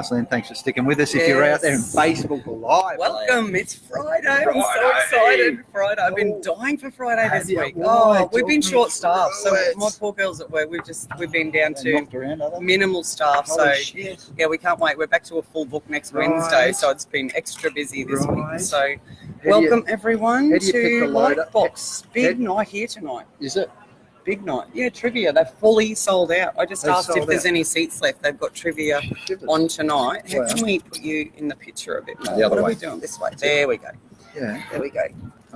Marceline, thanks for sticking with us. If you're out there in Facebook Live. Welcome. It's Friday. I'm so excited. Friday. I've been dying for Friday this week. We've been short-staffed. So my poor girls at work, we've been down to minimal staff. So yeah, we can't wait. We're back to a full book next Wednesday. So it's been extra busy this week. So welcome everyone to Lightbox. Big night here tonight. Is it? Big night. Yeah, trivia. They're fully sold out. I just asked if there's any seats left. They've got trivia on tonight. How can we put you in the picture a bit more? What are we doing this way? There we go. Yeah. There we go.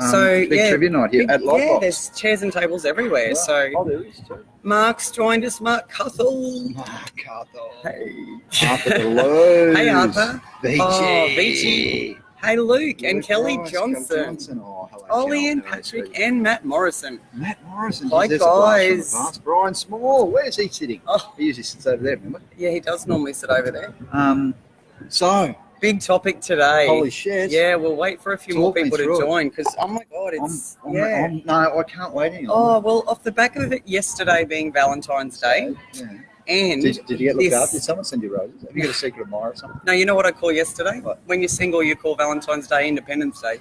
So big trivia night here at Lightbox. Yeah, there's chairs and tables everywhere. So there is too. Mark's joined us. Mark Cuthell. Hey. Arthur Deleuze. Hey, Arthur. Beachy. Oh, Beachy. Hey, Luke and Kelly Johnson. Oh, hello, Ollie and Patrick and Matt Morrison. Matt Morrison. Hi, guys. Brian Small. Where's he sitting? Oh. He usually sits over there, remember? Yeah, he does normally sit over there. So, big topic today. Holy shit. Yeah, we'll wait for a few more people to join because, oh my God, it's, no, I can't wait any longer. Oh, well, off the back of it yesterday being Valentine's Day. Yeah. And did you get looked up? Did someone send you roses? Have you got a secret admirer or something? No, you know what I call yesterday? What? When you're single, you call Valentine's Day Independence Day.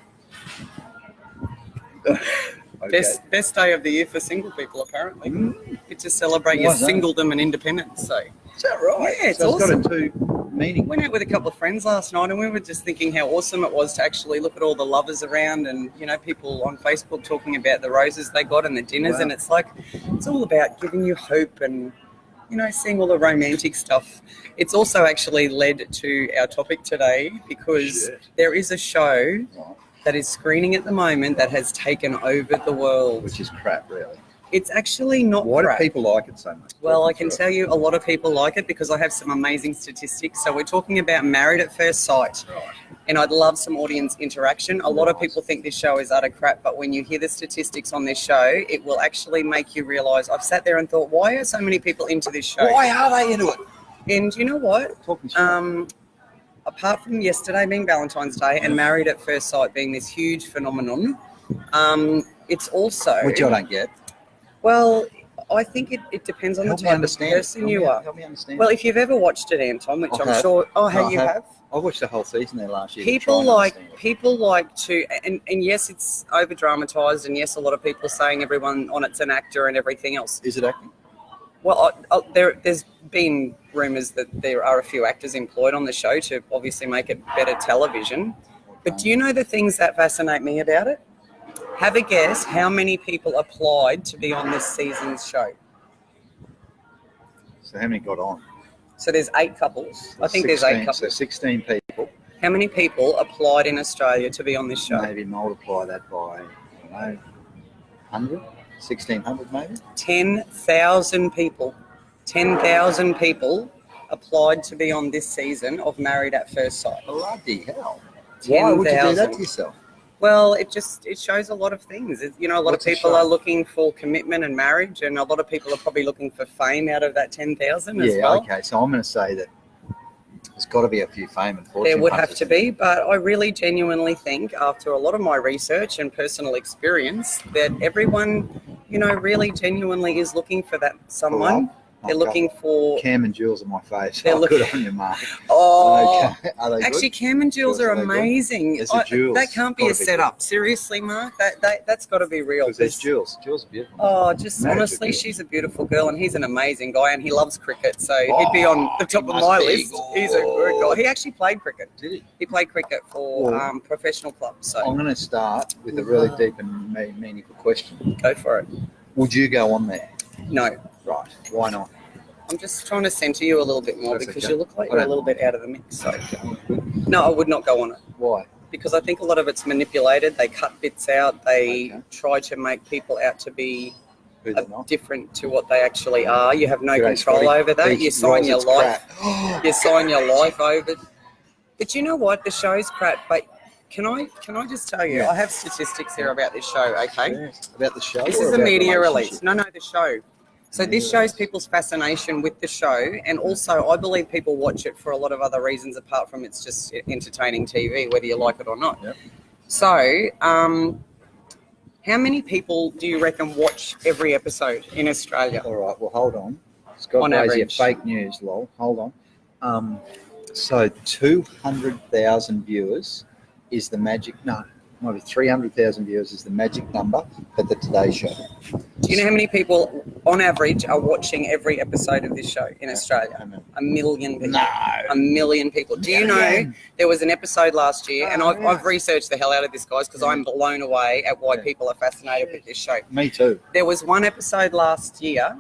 Okay. Best day of the year for single people, apparently. It's to celebrate your singledom and independence. So. Is that right? Yeah, it's awesome. It's got a two meaning. Went out with a couple of friends last night and we were just thinking how awesome it was to actually look at all the lovers around and, you know, people on Facebook talking about the roses they got and the dinners. Wow. And it's like, it's all about giving you hope and, you know, seeing all the romantic stuff. It's also actually led to our topic today because there is a show that is screening at the moment that has taken over the world. Which is crap, really. It's actually not Why crap. do people like it so much? Well, I can tell you a lot of people like it because I have some amazing statistics. So we're talking about Married at First Sight. Right. And I'd love some audience interaction. A lot of people think this show is utter crap, but when you hear the statistics on this show, it will actually make you realise. I've sat there and thought, why are so many people into this show? Why are they into it? And you know what? Apart from yesterday being Valentine's Day and Married at First Sight being this huge phenomenon, it's also... Which I don't get. Well, I think it depends on the type of person you are. Help me understand. Well, if you've ever watched it, Anton, which I'm sure... Oh, you have? I watched the whole season there last year. People like to, and yes, it's over dramatized, and yes, a lot of people are saying everyone on it's an actor and everything else. Is it acting? Well, there's been rumours that there are a few actors employed on the show to obviously make it better television. But do you know the things that fascinate me about it? Have a guess how many people applied to be on this season's show. So how many got on? So there's 8 couples. I think there's 8 couples. So 16 people. How many people applied in Australia to be on this show? Maybe multiply that by, I don't know, 100? 1,600 maybe? 10,000 people. 10,000 people applied to be on this season of Married at First Sight. Bloody hell. 10, why would you do 000. that to yourself? Well, it shows a lot of things. A lot of people are looking for commitment and marriage, and a lot of people are probably looking for fame out of that 10,000 as well. Yeah, okay. So I'm going to say that there's got to be a few fame and fortune. There would have to be, but I really genuinely think, after a lot of my research and personal experience, that everyone, really genuinely is looking for that someone. They're looking for... Cam and Jules are my face. They're good on you, Mark. Oh, are they actually, Cam and Jules are amazing. That can't be a setup. Seriously, Mark, that's got to be real. Because there's Jules. Jules is beautiful. Oh, just honestly, she's a beautiful girl, and he's an amazing guy, and he loves cricket, so he'd be on the top of my list. He's a good guy. He actually played cricket. Did he? He played cricket for professional clubs. So I'm going to start with a really deep and meaningful question. Go for it. Would you go on there? No. Right. Why not? I'm just trying to centre you a little bit more because you look like you're a little bit out of the mix. So. No, I would not go on it. Why? Because I think a lot of it's manipulated. They cut bits out. They try to make people out to be different to what they actually are. You have no control over that. You sign your life. You sign your life over. But you know what? The show's crap. But can I just tell you? I have statistics here about this show. Okay. Yes. About the show. This is a media release. No, the show. So this shows people's fascination with the show, and also I believe people watch it for a lot of other reasons apart from it's just entertaining TV, whether you like it or not. Yep. So how many people do you reckon watch every episode in Australia? All right, well, hold on. Scott On Blazier, average. fake news, lol. Hold on. So 200,000 viewers is the magic. No, might be 300,000 viewers is the magic number for the Today Show. Do you know how many people, on average, are watching every episode of this show in Australia? 1 million people. No. 1 million people. Do you know there was an episode last year, and I've researched the hell out of this, guys, because I'm blown away at why people are fascinated with this show. Me too. There was one episode last year,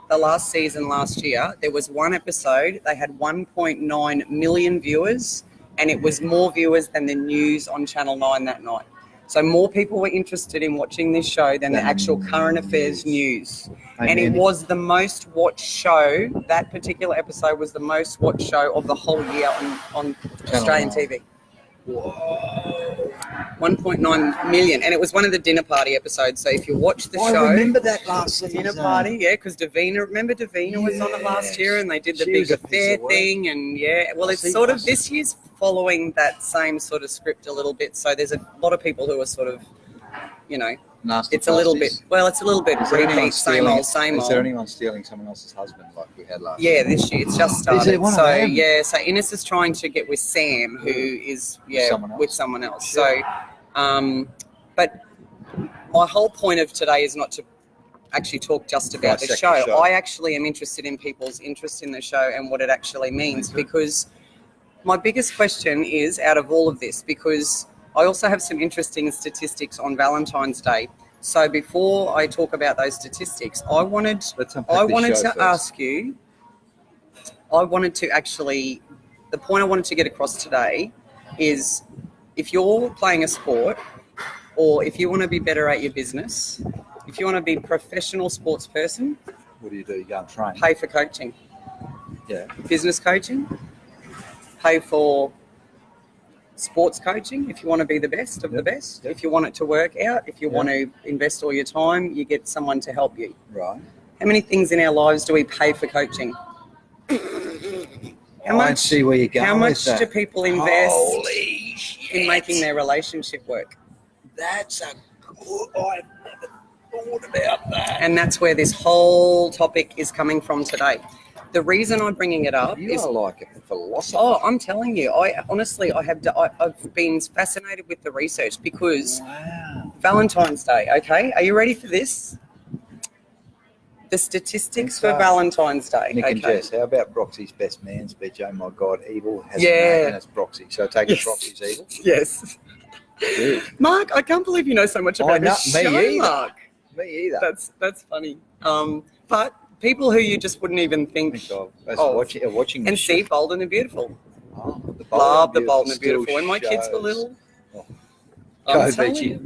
the last season last year, there was one episode, they had 1.9 million viewers, and it was more viewers than the news on Channel 9 that night. So more people were interested in watching this show than the actual current affairs news. And it was the most watched show, that particular episode was the most watched show of the whole year on Australian TV. Whoa. 1.9 million. And it was one of the dinner party episodes. So if you watch the show... I remember that last season. Dinner party, yeah, because Davina, remember Davina was on it last year and they did the big affair thing. And well, it's sort of, this year's following that same sort of script a little bit. So there's a lot of people who are sort of, Nasty it's a little bit, repeat, same old. Is there anyone stealing someone else's husband like we had last year? Yeah, this year it's just started. Is it one of them? So Ines is trying to get with Sam, who is with someone else. So, but my whole point of today is not to actually talk just about the show. I actually am interested in people's interest in the show and what it actually means, because my biggest question is, out of all of this, because I also have some interesting statistics on Valentine's Day. So before I talk about those statistics, I wanted to ask you, the point I wanted to get across today is, if you're playing a sport, or if you want to be better at your business, if you want to be a professional sports person, what do? You go and train? Pay for coaching. Yeah. Business coaching. Pay for sports coaching if you want to be the best of the best. If you want it to work out, if you want to invest all your time, you get someone to help you. Right. How many things in our lives do we pay for coaching? How much? See where you're going. How much with that. do people invest in making their relationship work? That's a good. I've never thought about that. And that's where this whole topic is coming from today. The reason I'm bringing it up is like a philosopher. Oh, I'm telling you, I've been fascinated with the research, because Valentine's Day. Okay, are you ready for this? The statistics for Valentine's Day. Nick and Jess, how about Broxy's best man speech? Oh my God, evil has a name, and it's Broxy. So take it, Broxy's evil. Yes. Mark, I can't believe you know so much about this show, Mark. Me either. That's funny. But people who you just wouldn't even think of watching and see Bold and the Beautiful. Love the Bold and the Beautiful. When my kids were little. Go Beachy.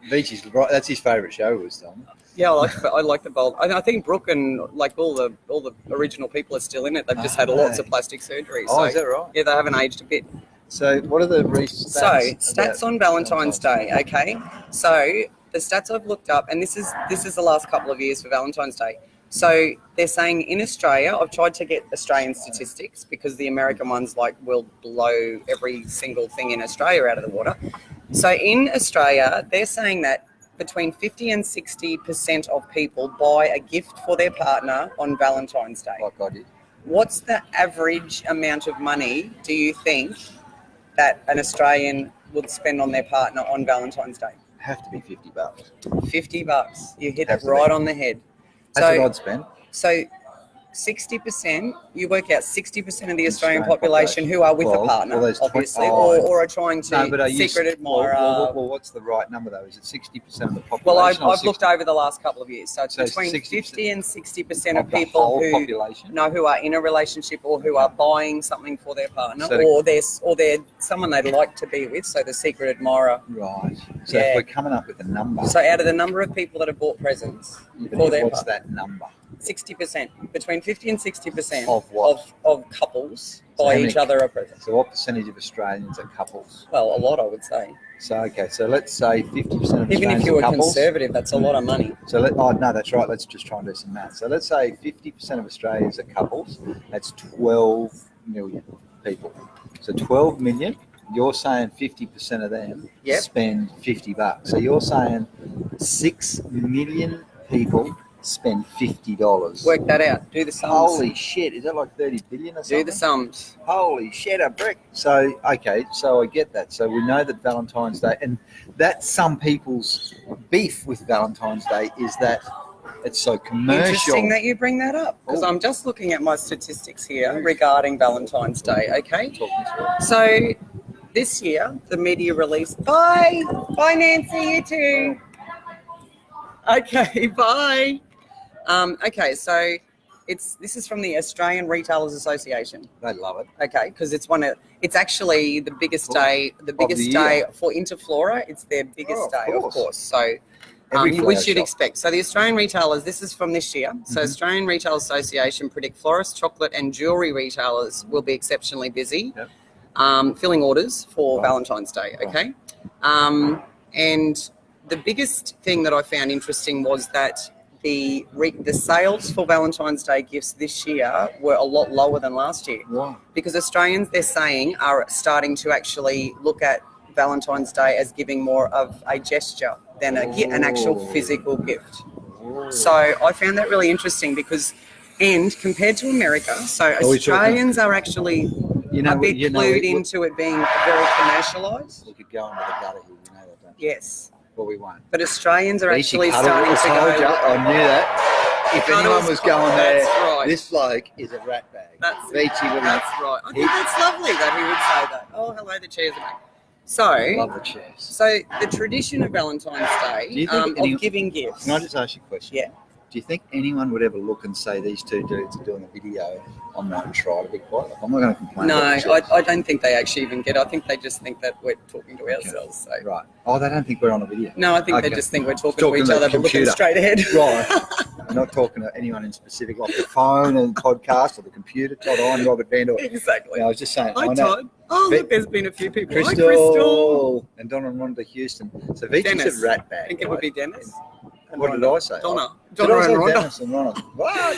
Beachy's right. That's his favourite show was done. Yeah, I like the Bold. I think Brooke and like all the original people are still in it. They've just had lots of plastic surgery. So, is that right? Yeah, they haven't aged a bit. So what are the stats? So stats on Valentine's Day. Okay, so the stats I've looked up, and this is the last couple of years for Valentine's Day. So they're saying in Australia, I've tried to get Australian statistics because the American ones will blow every single thing in Australia out of the water. So in Australia, they're saying that between 50 and 60% of people buy a gift for their partner on Valentine's Day. Like I did. What's the average amount of money do you think that an Australian would spend on their partner on Valentine's Day? Have to be $50. $50. You hit it right on the head. That's what I'd spend. So 60%, you work out 60% of the Australian population who are with a partner, obviously, or are trying to secret admirer. Well, what's the right number though? Is it 60% of the population? Well, I've looked over the last couple of years, so it's between 50 and 60% of people who are in a relationship or who are buying something for their partner, or they're someone they'd like to be with, so the secret admirer. Right. So if we're coming up with a number. So out of the number of people that have bought presents for their what's that number? 60%, between 50 and 60% of what? Of couples buy each other a present. So what percentage of Australians are couples? Well, a lot, I would say. So so let's say 50% of Australians even if you were couples. Conservative, that's a lot of money. So no, that's right. Let's just try and do some math. So let's say 50% of Australians are couples. That's 12 million people. So 12 million. You're saying 50% of them spend $50. So you're saying 6 million people spend $50. Work that out. Do the sums. Holy shit! Is that like 30 billion or something? Do the sums. Holy shit, a brick. So, okay, so I get that. So we know that Valentine's Day, and that's some people's beef with Valentine's Day is that it's so commercial. Interesting that you bring that up, because I'm just looking at my statistics here regarding Valentine's Day, okay? So this year, the media released... Bye! Bye, Nancy, you too. Okay, bye. Okay, so this is from the Australian Retailers Association. They love it. Okay, because it's actually the biggest day, for Interflora. It's their biggest day, of course. So we should expect. So the Australian retailers, this is from this year. So Australian Retail Association predict florist, chocolate and jewellery retailers will be exceptionally busy, filling orders for Valentine's Day, okay? And the biggest thing that I found interesting was that the sales for Valentine's Day gifts this year were a lot lower than last year. Wow. Because Australians, they're saying, are starting to actually look at Valentine's Day as giving more of a gesture than an actual physical gift. So I found that really interesting because, and compared to America, so Australians are actually a bit clued into it being very commercialised. We could go into the gutter here, you know that, don't you? Yes. Well, we won't. But Australians are actually starting to go... I knew that. If anyone was going there, this bloke is a rat bag. That's right. I think that's lovely that he would say that. Oh, hello, the chairs are back. So, I love the chairs. So the tradition of Valentine's Day, of giving gifts... Can I just ask you a question? Yeah. Do you think anyone would ever look and say these two dudes are doing a video? I might try to be quiet. I'm not going to complain. No, I don't think they actually even get it. I think they just think that we're talking to ourselves. So. Right. Oh, they don't think we're on a video. No, I think they just think we're talking to each other, but looking straight ahead. Right. We're not talking to anyone in specific, like the phone and podcast or the computer. Todd, I'm Robert Vandor. Exactly. I was just saying. Hi, Todd. Oh, look, there's been a few people. Crystal. Hi, Crystal. And Donna and Rhonda Houston. So Vinci's a rat bag. I think it would be Dennis. What did I say? Donna and Rhonda. Dennis and Rhonda. What?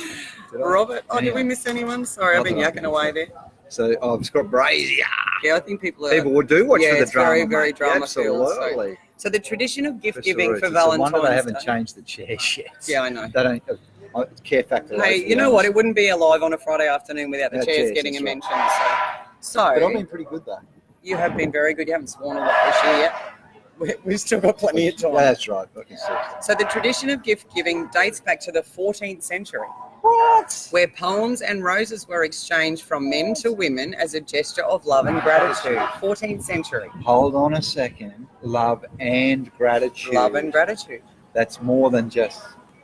Robert. Oh, did we miss anyone? Sorry, I've been yakking away there. So I've got Brazier. Yeah, I think people would do watch for the drama. It's very drama filled. Absolutely. So the tradition of gift giving for Valentine's Day. They haven't changed the chairs yet. Yeah, I know. They don't. Care factor. Hey, you know what? It wouldn't be alive on a Friday afternoon without the chairs getting a mention. So. But I've been pretty good though. You have been very good. You haven't sworn a lot this year yet. We've still got plenty of time. Yeah, that's right. So the tradition of gift giving dates back to the 14th century. What? Where poems and roses were exchanged from men to women as a gesture of love and gratitude. 14th century. Hold on a second. Love and gratitude. Love and gratitude. That's more than just...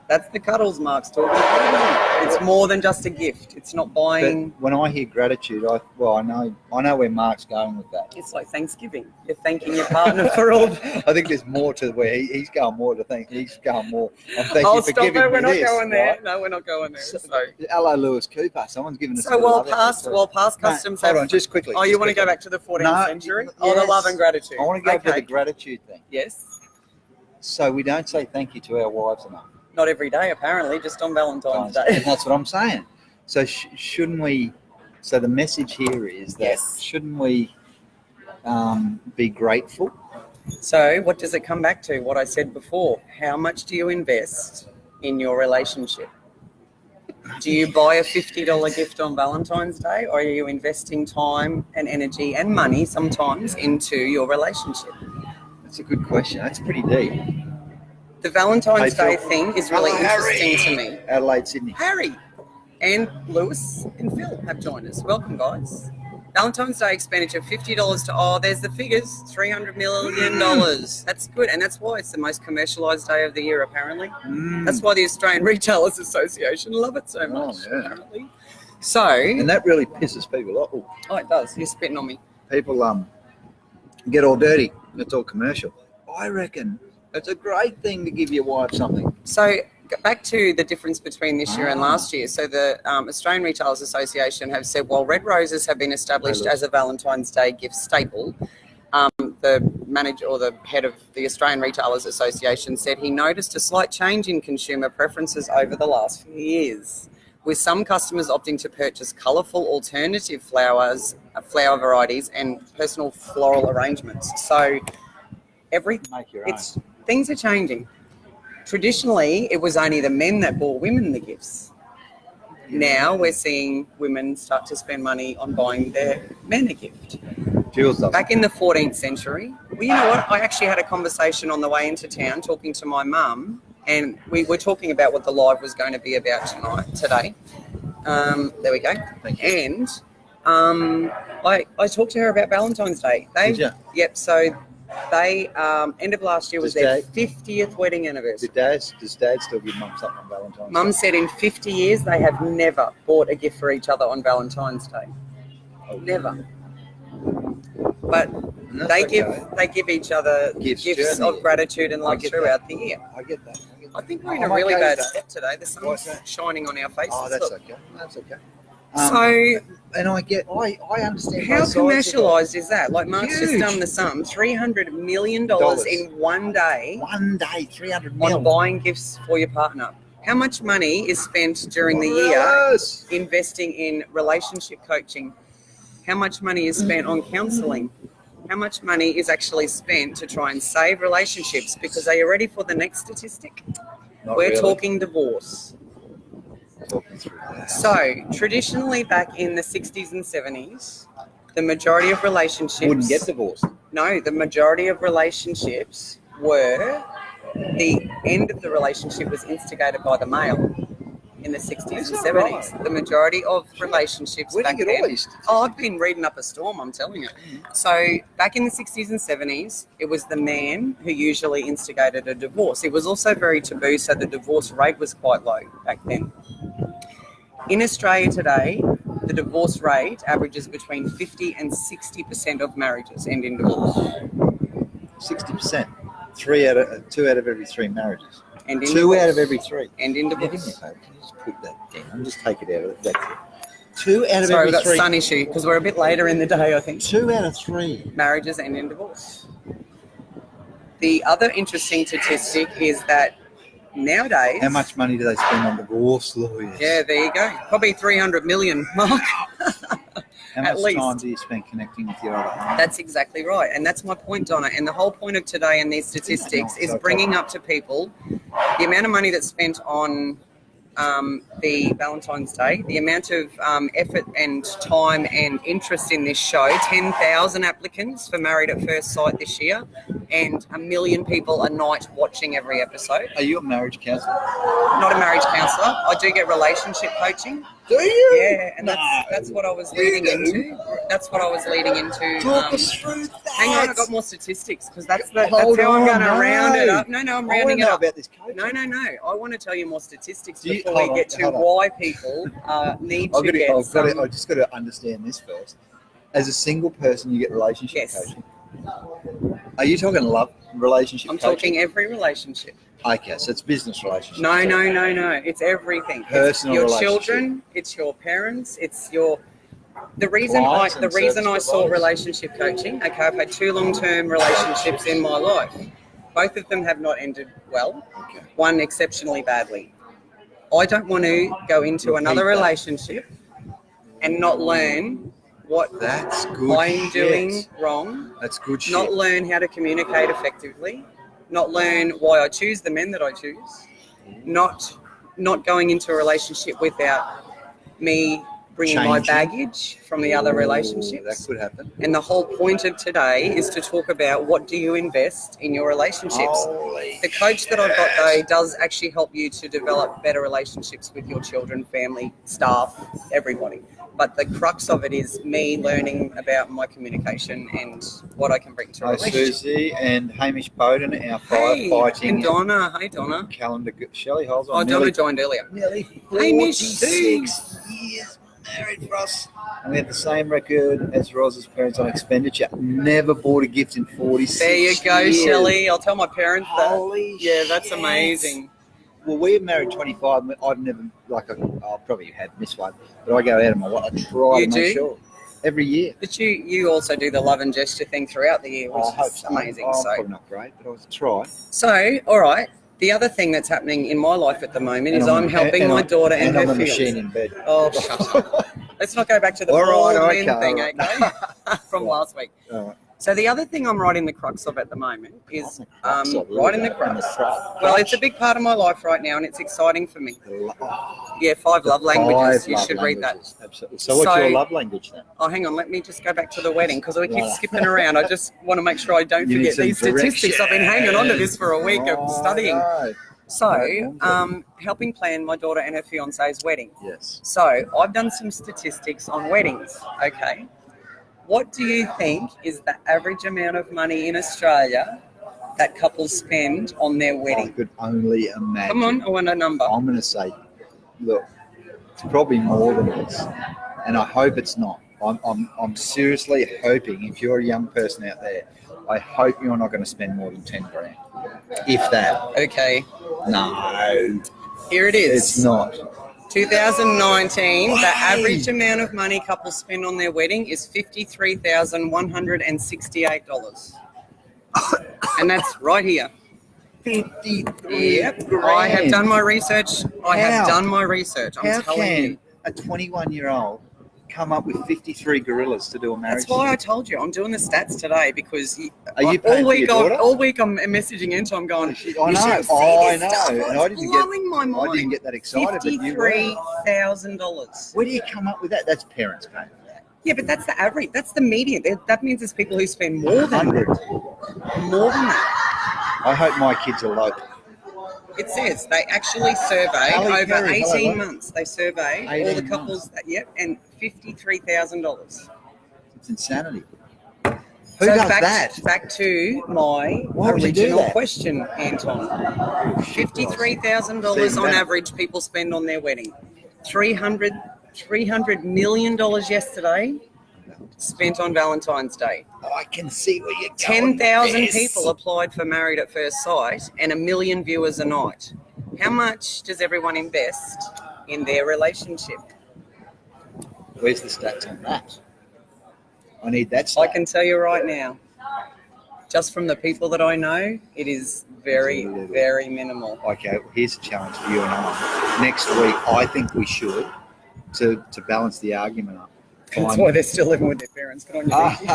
That's the cuddles Mark's talking about. It's more than just a gift. It's not buying... But when I hear gratitude, I know where Mark's going with that. It's like Thanksgiving. You're thanking your partner for all... I think there's more to where he's going more to think. He's going more. I'm thanking you for giving me this. We're not going there. Right? No, we're not going there. So. Hello, Lewis Cooper. Someone's giving us... So while past customs have... Hold on, just quickly. Oh, you want to go back to the 14th century? Yes. Oh, the love and gratitude. I want to go to the gratitude thing. Yes. So we don't say thank you to our wives enough. Not every day, apparently, just on Valentine's Day. And that's what I'm saying. So shouldn't we... So the message here is that shouldn't we be grateful? So what does it come back to? What I said before. How much do you invest in your relationship? Do you buy a $50 gift on Valentine's Day, or are you investing time and energy and money sometimes into your relationship? That's a good question. That's pretty deep. The Valentine's Day thing is really interesting to me. Adelaide, Sydney. Harry and Lewis and Phil have joined us. Welcome, guys. Valentine's Day expenditure, $50 to, there's the figures, $300 million. That's good. And that's why it's the most commercialised day of the year, apparently. That's why the Australian Retailers Association love it so much, apparently. So... And that really pisses people off. Oh, it does. You're spitting on me. People get all dirty. It's all commercial. I reckon it's a great thing to give your wife something. So back to the difference between this year and last year. So the Australian Retailers Association have said, while red roses have been established as a Valentine's Day gift staple, the manager or the head of the Australian Retailers Association said he noticed a slight change in consumer preferences over the last few years, with some customers opting to purchase colourful alternative flower varieties and personal floral arrangements. So things are changing. traditionally, it was only the men that bought women the gifts. Now we're seeing women start to spend money on buying their men a gift. Back in the 14th century, well, you know what? I actually had a conversation on the way into town talking to my mum, and we were talking about what the live was going to be about today. There we go. Thank you. And I talked to her about Valentine's Day. Did you? Yep. So they end of last year was their 50th wedding anniversary. Does Dad still give Mum something on Valentine's Day? Mum said in 50 years they have never bought a gift for each other on Valentine's Day. Never. But they give each other gifts of gratitude and love throughout the year. I get that. I think we're in a really bad step today. The sun's shining on our faces. Oh, that's okay. That's okay. So, and I understand. How commercialised is that? Like Mark's just done the sum, $300 million in one day. One day, 300 million. On buying gifts for your partner. How much money is spent during the year investing in relationship coaching? How much money is spent on counselling? How much money is actually spent to try and save relationships? Because are you ready for the next statistic? We're talking divorce. So, traditionally back in the 60s and 70s, the majority of relationships... Wouldn't get divorced. No, the majority of relationships were... The end of the relationship was instigated by the male in the 60s and 70s. Right? The majority of relationships back then... Oh, I've been reading up a storm, I'm telling you. So, back in the 60s and 70s, it was the man who usually instigated a divorce. It was also very taboo, so the divorce rate was quite low back then. In Australia today, the divorce rate averages between 50 and 60% of marriages end in divorce. 60%? 2 out of every 3 marriages. End in Two divorce. out of every 3. End in divorce. Can you just put that down? Just take it out of it. That's it. 2 out of Sorry, every 3. we've got sun issue because we're a bit later in the day, I think. 2 out of 3. Marriages end in divorce. The other interesting statistic is that nowadays... How much money do they spend on divorce lawyers? Yeah, there you go. Probably 300 million, Mark. How much time do you spend connecting with your other half? That's exactly right. And that's my point, Donna. And the whole point of today and these statistics is bringing up to people the amount of money that's spent on the Valentine's Day, the amount of effort and time and interest in this show, 10,000 applicants for Married at First Sight this year, and 1 million people a night watching every episode. Are you a marriage counsellor? Not a marriage counsellor. I do get relationship coaching. Do you? Yeah, and that's what I was leading into. That's what I was leading into. Talk us through that. Hang on, I got more statistics because that's how I'm going to round it up. No, I'm rounding it up. About this coaching. No. I want to tell you more statistics before we get to why people need to get I just got to understand this first. As a single person, you get relationship coaching. Are you talking love relationship coaching? I'm talking every relationship. Okay, so it's business relationship. No. It's everything. Personal it's your relationship. children. It's your parents. It's your. The reason I sought relationship coaching. Okay, I've had 2 long-term relationships in my life. Both of them have not ended well. Okay. One exceptionally badly. I don't want to go into another relationship and not learn what I'm doing wrong. That's good shit. Not learn how to communicate effectively. Not learn why I choose the men that I choose. Not going into a relationship without me bringing my baggage from the other relationships. That could happen. And the whole point of today is to talk about what do you invest in your relationships. The coach that I've got though does actually help you to develop better relationships with your children, family, staff, everybody. But the crux of it is me learning about my communication and what I can bring to a relationship. Susie and Hamish Bowden, our firefighting. And Donna. Hey, Donna. Calendar. Shelley Holes. Donna joined earlier. Nearly 46 years married for us. And we had the same record as Ros's parents on expenditure. Never bought a gift in 46 There you go, years. Shelley. I'll tell my parents that. Holy that's shit. amazing. Well, we're married 25. I've never, I'll probably have missed one, but I go out of my way. I try to make sure. Every year. But you also do the love and gesture thing throughout the year, which is amazing. I'm probably not great, but I try. So, all right. The other thing that's happening in my life at the moment is I'm helping my daughter and her I'm a fiance. machine in bed. Oh, shut up. Let's not go back to the bald men thing, okay? From last week. All right. So the other thing I'm right in the crux of at the moment is right in the crux. Crux. Well, it's a big part of my life right now, and it's exciting for me. Oh, Yeah, 5 love languages. You love should read that. languages. Absolutely. So what's your love language then? Oh, hang on. Let me just go back to the wedding because we keep skipping around. I just want to make sure I don't You need forget some these statistics. direction. I've been hanging on to this for a week of studying. Right. So, helping plan my daughter and her fiance's wedding. Yes. So, I've done some statistics on weddings. Okay. What do you think is the average amount of money in Australia that couples spend on their I wedding? could only imagine. Come on, I want a number. I'm going to say, look, it's probably more than this, and I hope it's not. I'm seriously hoping, if you're a young person out there, I hope you're not going to spend more than 10 grand, if that. Okay. No, Here it is. it's not. 2019, Why? the average amount of money couples spend on their wedding is $53,168. And that's right here. 53 Yep. grand. I have done my research. How? I'm How telling can you. a 21-year-old come up with 53 gorillas to do a marriage? That's why I told you I'm doing the stats today because Are you paying for your daughter? all week I'm messaging Anton going, I you know, should see I this know. stuff. And It's I blowing my mind. I didn't get that excited, but you were. $53,000. Where do you come up with that? That's parents paying for that. Yeah, but that's the average. That's the median. That means there's people who spend more than 100. that. I hope my kids are local. It says they actually surveyed Halle over Berry, 18 hello. months. They surveyed all the 18 couples. And $53,000. It's insanity. Who So does back, that? Back to my Why would you do original that? question, Anton. $53,000 on average people spend on their wedding. $300 million yesterday spent on Valentine's Day. I can see where you're going. 10,000 Yes. people applied for Married at First Sight and 1 million viewers a night. How much does everyone invest in their relationship? Where's the stats on that? I need that I stat. can tell you right now, just from the people that I know, it is very, very minimal. Okay, well, here's a challenge for you and I. Next week, I think we should, to balance the argument up. That's why they're still living with their parents. Good on you.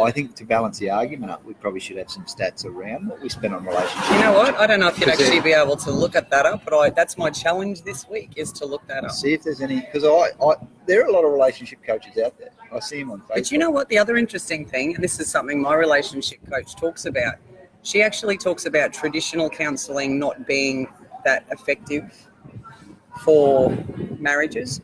I think to balance the argument up, we probably should have some stats around what we spend on relationships. You know what? I don't know if you'd Because actually be able to look at that up, but that's my challenge this week is to look that up. See if there's any, because there are a lot of relationship coaches out there. I see them on Facebook. But you know what? The other interesting thing, and this is something my relationship coach talks about, she actually talks about traditional counselling not being that effective for marriages.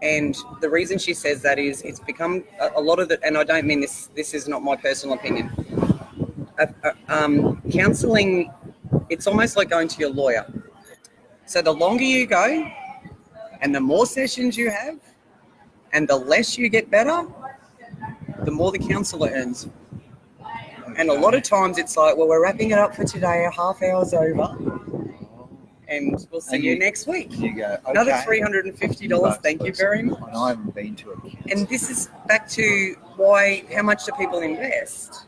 And the reason she says that is it's become a lot of it, and I don't mean this is not my personal opinion. Counselling, it's almost like going to your lawyer. So the longer you go and the more sessions you have and the less you get better, the more the counsellor earns. And a lot of times it's like, well, we're wrapping it up for today, a half hour's over. And we'll see you next week. You go, okay. Another $350. Thank you very much. And I haven't been to a counselor. And this is back to how much do people invest?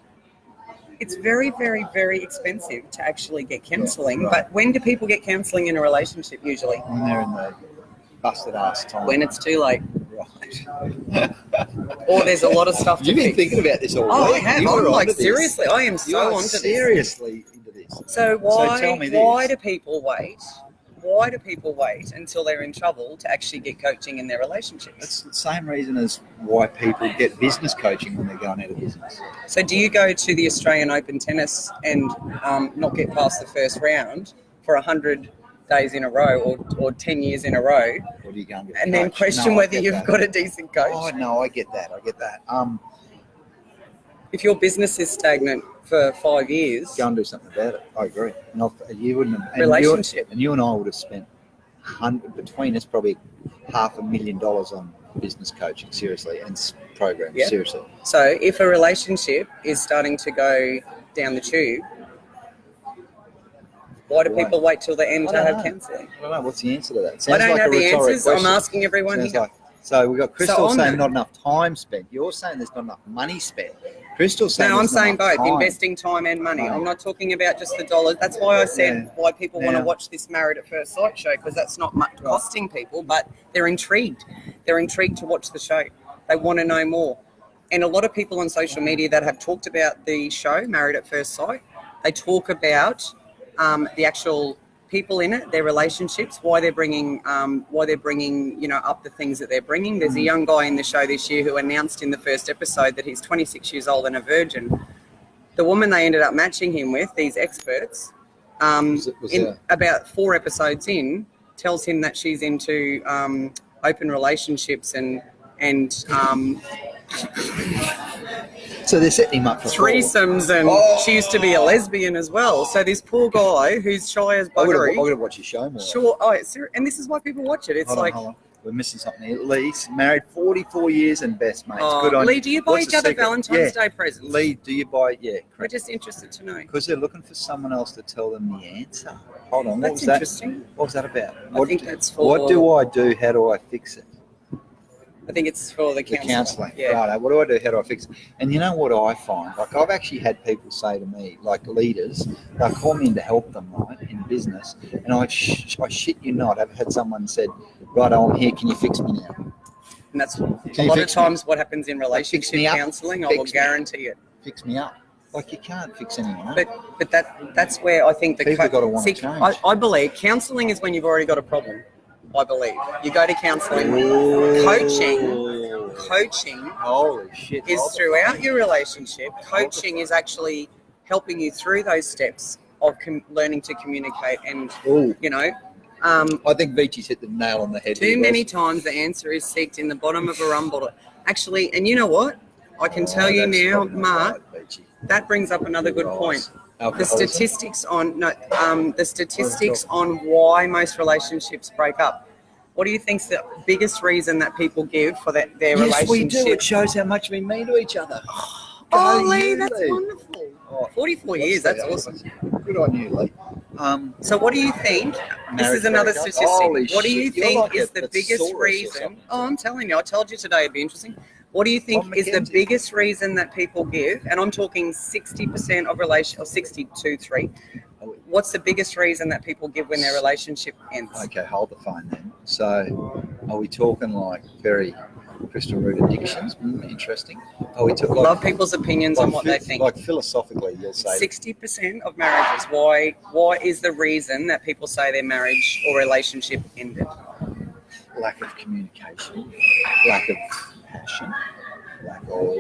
It's very, very, very expensive to actually get counselling. Right. But when do people get counselling in a relationship usually? When they're in the busted ass time. When it's too late. Right. Or there's a lot of stuff to You've been fix. thinking about this all Oh, I week. have. You I'm were like, onto this. seriously, I am You so are onto this. seriously into this. So tell me this. why do people wait? Why do people wait until they're in trouble to actually get coaching in their relationships? It's the same reason as why people get business coaching when they're going out of business. So do you go to the Australian Open tennis and not get past the first round for 100 days in a row or 10 years in a row Or do you go and get and then coached? question No, I whether get you've that. got a decent coach? Oh, no, I get that. If your business is stagnant for 5 years, Go and do something about it. I agree. You wouldn't have, Relationship. You and I would have spent between us probably $500,000 on business coaching, seriously, and programs, Yeah. seriously. so if a relationship is starting to go down the tube, why do people wait till the end I to don't have know. counselling? I don't know. What's the answer to that? I Sounds don't like know a the rhetoric answers. I'm question. asking everyone Sounds here. like, so we've got Crystal So I'm saying the- not enough time spent. You're saying there's not enough money spent. Crystal saying No, I'm there's not saying enough both, time. investing time and money. Right. I'm not talking about just the dollars. That's why I said Yeah. why people want to Yeah. watch this Married at First Sight show, because that's not much costing people, but they're intrigued. They're intrigued to watch the show. They want to know more. And a lot of people on social media that have talked about the show, Married at First Sight, they talk about the actual people in it, their relationships, why they're bringing, up the things that they're bringing. There's a young guy in the show this year who announced in the first episode that he's 26 years old and a virgin. The woman they ended up matching him with, these experts, about 4 episodes in, tells him that she's into open relationships and so they're setting him up for threesomes, and she used to be a lesbian as well. So this poor guy who's shy as buggery. I've got to watch your show more. Sure. And this is why people watch it. It's hold on. We're missing something here. Lee's married 44 years and best mates. Good on Lee, you. do you buy each other Valentine's Day presents? Lee, do you buy? Yeah. Correct. We're just interested to know. Because they're looking for someone else to tell them the answer. Hold on. That's interesting. What was that about? I think that's for... What do I do? How do I fix it? I think it's for the counselling. Yeah. Right. What do I do? How do I fix it? And you know what I find? Like, I've actually had people say to me, like leaders, they'll call me in to help them, right, in business. And I shit you not, I've had someone said, right, I'm here, can you fix me now? And that's a lot of times what happens in relationship counselling. I will guarantee it. Fix me up. Like, you can't fix anyone. But that's where I think the people got to want to change. I believe counselling is when you've already got a problem. I believe you go to counselling. Coaching holy shit, is throughout your relationship. Coaching is actually helping you through those steps of learning to communicate, and I think Vinci's hit the nail on the head. Too many times the answer is seeked in the bottom of a rum bottle. Actually, and you know what? I can tell you now, Mark, that brings up another good point. The statistics on why most relationships break up. What do you think's the biggest reason that people give for their relationship? Yes, we do. It shows how much we mean to each other. Lee, that's wonderful. 44 years, that's awesome. Good on you, Lee. So what do you think? This is another statistic. What do you think is the biggest reason? Oh, I'm telling you, I told you today it'd be interesting. What do you think is the biggest reason that people give? And I'm talking 60% of or 62.3. What's the biggest reason that people give when their relationship ends? Okay, hold the phone then. So, are we talking like very crystal root addictions? Interesting. Are we talking love people's opinions on what they think? Like philosophically, you'll say 60% of marriages. Why is the reason that people say their marriage or relationship ended? Lack of communication, lack of passion, lack of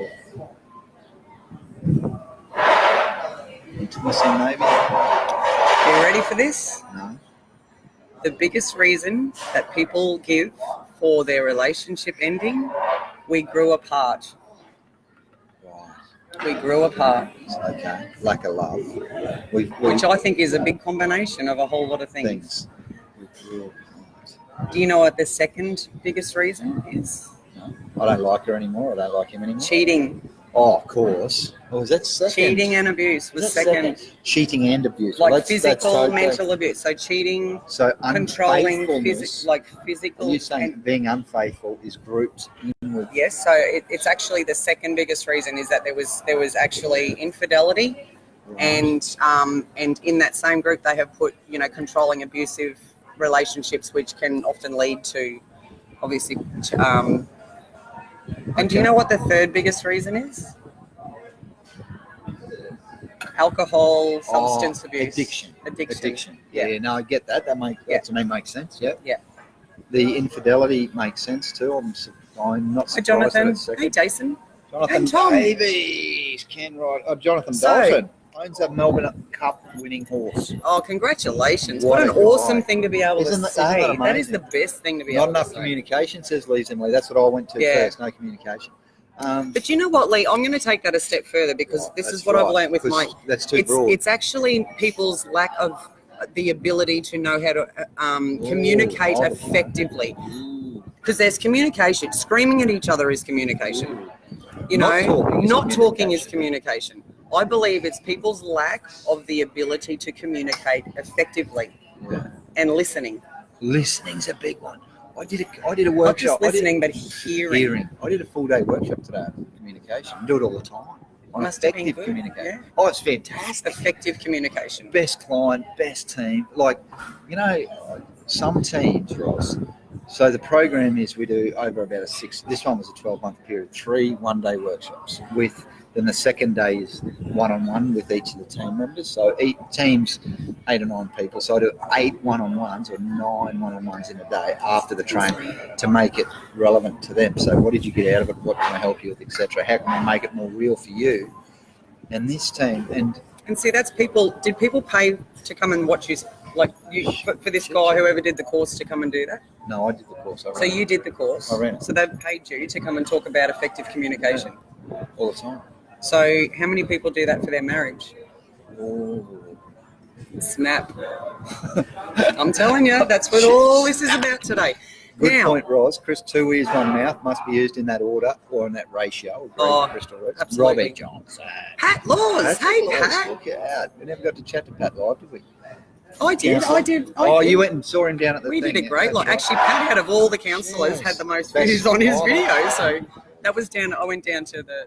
intimacy, maybe. Are you ready for this? No. The biggest reason that people give for their relationship ending, we grew apart. Right. We grew apart. Okay. Lack of love. Which I think is a big combination of a whole lot of things. We grew apart. Do you know what the second biggest reason is? No. I don't like her anymore. I don't like him anymore. Cheating. Oh, of course. Oh, is that second? Cheating and abuse was second. Cheating and abuse. Like physical, mental abuse. So cheating, controlling, physical. Are you saying being unfaithful is grouped in with? Yes. So it's actually the second biggest reason is that there was actually infidelity, right. And in that same group they have put controlling, abusive relationships, which can often lead to, obviously. And do you know what the third biggest reason is? Alcohol, substance abuse. Addiction. Yeah, no, I get that. That to me makes sense. Yeah. Yeah. The infidelity makes sense too. I'm not surprised. Hey, Jonathan. Hey, Jason. Hey, Tom. Davies. Jonathan Dolphin owns a Melbourne Cup winning horse. Oh, congratulations. What an awesome thing to be able to say. That is the best thing to be able to say. Not enough communication, says Lee Lee. That's what I went to first, no communication. But you know what, Lee? I'm going to take that a step further because this is what I've learned with my... That's too broad. It's actually people's lack of the ability to know how to communicate effectively. Because there's communication. Screaming at each other is communication. Not talking is communication. I believe it's people's lack of the ability to communicate effectively and listening. Listening's a big one. I did a workshop. Not just listening, but hearing. I did a full-day workshop today on communication. I do it all the time. On effective communication. Yeah. Oh, it's fantastic. Effective communication. Best client, best team. Like, some teams, Ross, So the program is we do over about this one was a 12-month period, 3 one-day workshops then the second day is one-on-one with each of the team members. So each team's 8 or 9 people. So I do 8 one-on-ones or 9 one-on-ones in a day after the training to make it relevant to them. So what did you get out of it? What can I help you with, etc.? How can I make it more real for you and this team? And see, that's people. Did people pay to come and watch you, like you, for this guy, whoever did the course, to come and do that? No, I did the course. So you did the course. I ran it. So they've paid you to come and talk about effective communication. All the time. So how many people do that for their marriage? Oh. Snap. I'm telling you, that's what all this is about today. Good point, Ros. Chris, 2 ears, 1 mouth must be used in that order or in that ratio. Crystal absolutely. Robbie Johnson. Pat Laws. Hey, Pat. Look out. We never got to chat to Pat live, did we? I did. You went and saw him down at the We thing. did a great lot. Actually, Pat, out of all the counsellors, had the most views on his video. So that was down. I went down to the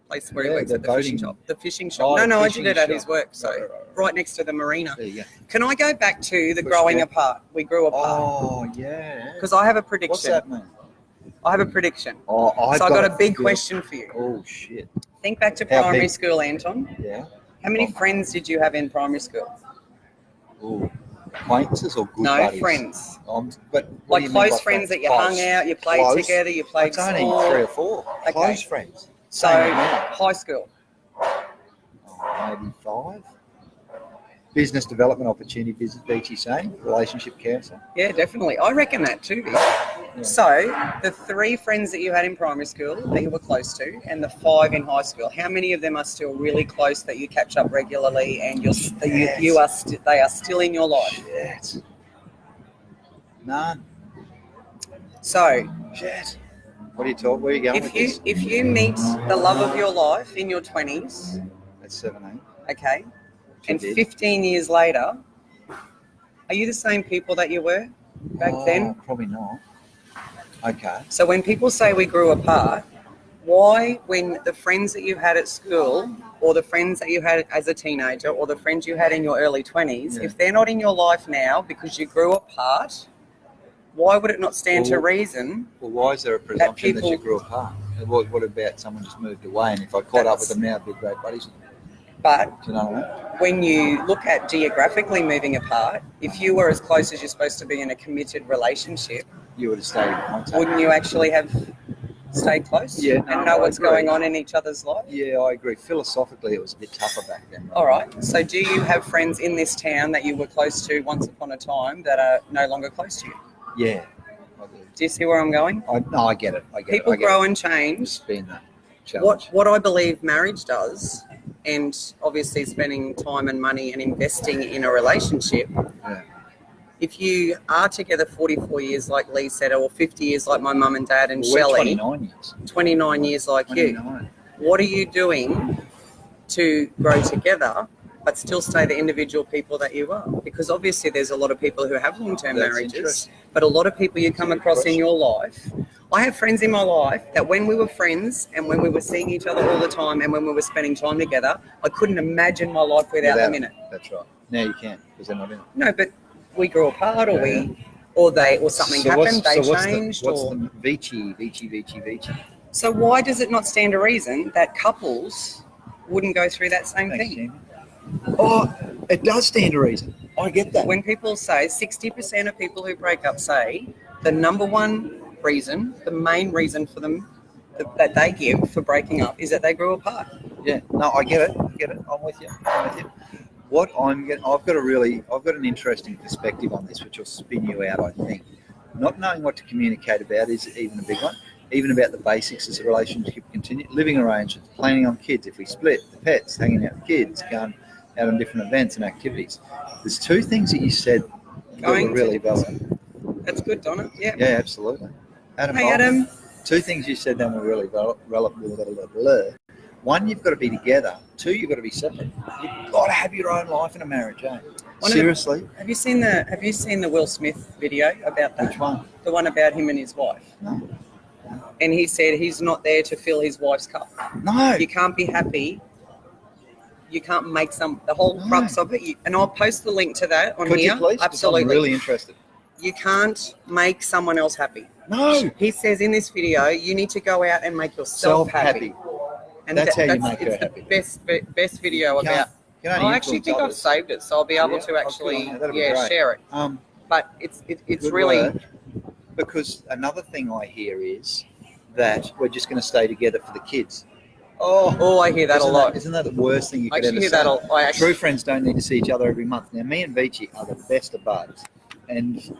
place where he works at the fishing shop. The fishing shop. Oh, No, I did it at his work. So right next to the marina. There you go. Can I go back to the growing apart? We grew apart. Oh, yeah. Because I have a prediction. What's that mean? I have a prediction. Oh, I've got a big question for you. Oh, shit. Think back to How primary big? school, Anton. Yeah. How many friends did you have in primary school? Oh, acquaintances or good No, buddies? friends. But what Like do you mean close by friends that you Close. hung out, you played Close? together, you played It's only sport. 3 or 4. Okay. Close friends. So, Same amount. high school. Oh, maybe 5. Business development opportunity, business beachy saying, relationship counselling. Yeah, definitely. I reckon that too. Yeah. So, the 3 friends that you had in primary school that you were close to, and the 5 in high school, how many of them are still really close that you catch up regularly, and they are still in your life? Shit. None. So, Shit. What are you talking? Where are you going with this? if you meet the love of your life in your 20s, That's 17. okay, and did. 15 years later, are you the same people that you were back then? Probably not. Okay. So when people say we grew apart, why, when the friends that you had at school, or the friends that you had as a teenager, or the friends you had in your early 20s, if they're not in your life now because you grew apart, why would it not stand to reason? Well, why is there a presumption that you people- grew apart? What about someone just moved away, and if I caught up with them now, I'd be great buddies? But Do you know what I mean? when you look at geographically moving apart, if you were as close as you're supposed to be in a committed relationship, You would have stayed in contact. wouldn't you actually have stayed close Yeah, and no, know I what's agree. going on in each other's life? Yeah, I agree. Philosophically, it was a bit tougher back then. All right. So do you have friends in this town that you were close to once upon a time that are no longer close to you? Yeah, I do. Do you see where I'm going? I get it. People grow and change. It's been a challenge. What I believe marriage does, and obviously spending time and money and investing in a relationship, Yeah. if you are together 44 years like Lee said, or 50 years like my mum and dad and Well, we're Shelley, 29 years. 29 years like you, 29. what are you doing to grow together but still stay the individual people that you are? Because obviously there's a lot of people who have long-term That's marriages, interesting. but a lot of people you come across in your life. I have friends in my life that when we were friends and when we were seeing each other all the time and when we were spending time together, I couldn't imagine my life without them in it. That's right. Now you can, because they're not in it. No, but we grew apart, or something happened, they changed, What's the Vici? So why does it not stand to reason that couples wouldn't go through that same Thanks, thing? Jamie. Oh, it does stand to reason. I get that. When people say 60% of people who break up say the number one reason, the main reason for them that they give for breaking up is that they grew apart. Yeah, no, I get it. I'm with you. I've got an interesting perspective on this, which will spin you out, I think. Not knowing what to communicate about is even a big one. Even about the basics as a relationship continue, living arrangements, planning on kids, if we split, the pets, hanging out with kids, going out on different events and activities. There's 2 things that you said that were really valid. That's good, Donna. Yeah. Yeah, absolutely. Adam, Hey, Adam. 2 things you said that were really relevant. 1, you've got to be together. 2, you've got to be separate. You've got to have your own life in a marriage, eh? Seriously? Have you seen the Will Smith video about that? Which one? The one about him and his wife. No. And he said he's not there to fill his wife's cup. No. You can't be happy. You can't make the whole crux of it. And I'll post the link to that on Could here. you please? 'Cause Absolutely. I'm really interested. you can't make someone else happy. No. He says in this video, you need to go out and make yourself happy. And That's how you make her happy. It's the best video about. I actually think I've saved it, so I'll be able to actually share it. But it's really work, because another thing I hear is that we're just going to stay together for the kids. Oh, I hear that a lot. Isn't that the worst thing you could actually ever hear say? that. True friends don't need to see each other every month. Now, me and Vici are the best of buds, and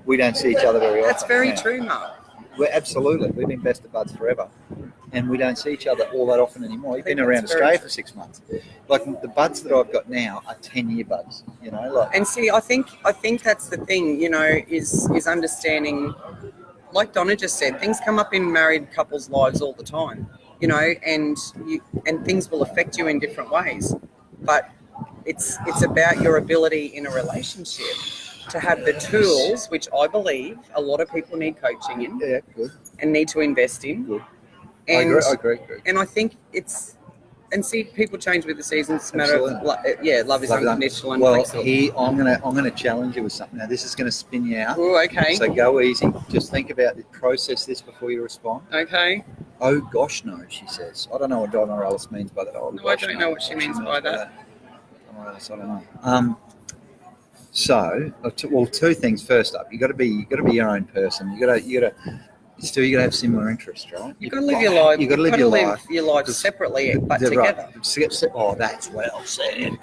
we don't see each other very often. That's very true, Mark. We've been best of buds forever, and we don't see each other all that often anymore. You've been around Australia for 6 months. Like the buds that I've got now are 10-year buds. You know, like. And see, I think that's the thing. You know, is understanding. Like Donna just said, things come up in married couples' lives all the time. You know, and things will affect you in different ways. But it's about your ability in a relationship to have the tools, which I believe a lot of people need coaching in. Yeah, good. And need to invest in. Good. And, I agree. And I think see, people change with the seasons. It's a matter of, love is unconditional and flexible. I'm gonna challenge you with something. Now, this is gonna spin you out. Oh, okay. So go easy. Just think about it. Process this before you respond. Okay. Oh gosh, no, she says. I don't know what Donna Ellis means by that. Oh, no, I don't know what she means by that. I don't know. So, well, two things. First up, you got to be your own person. You got to have similar interests, right? You got to live your life. You got to live your life separately, but together. Right. Oh, that's well said.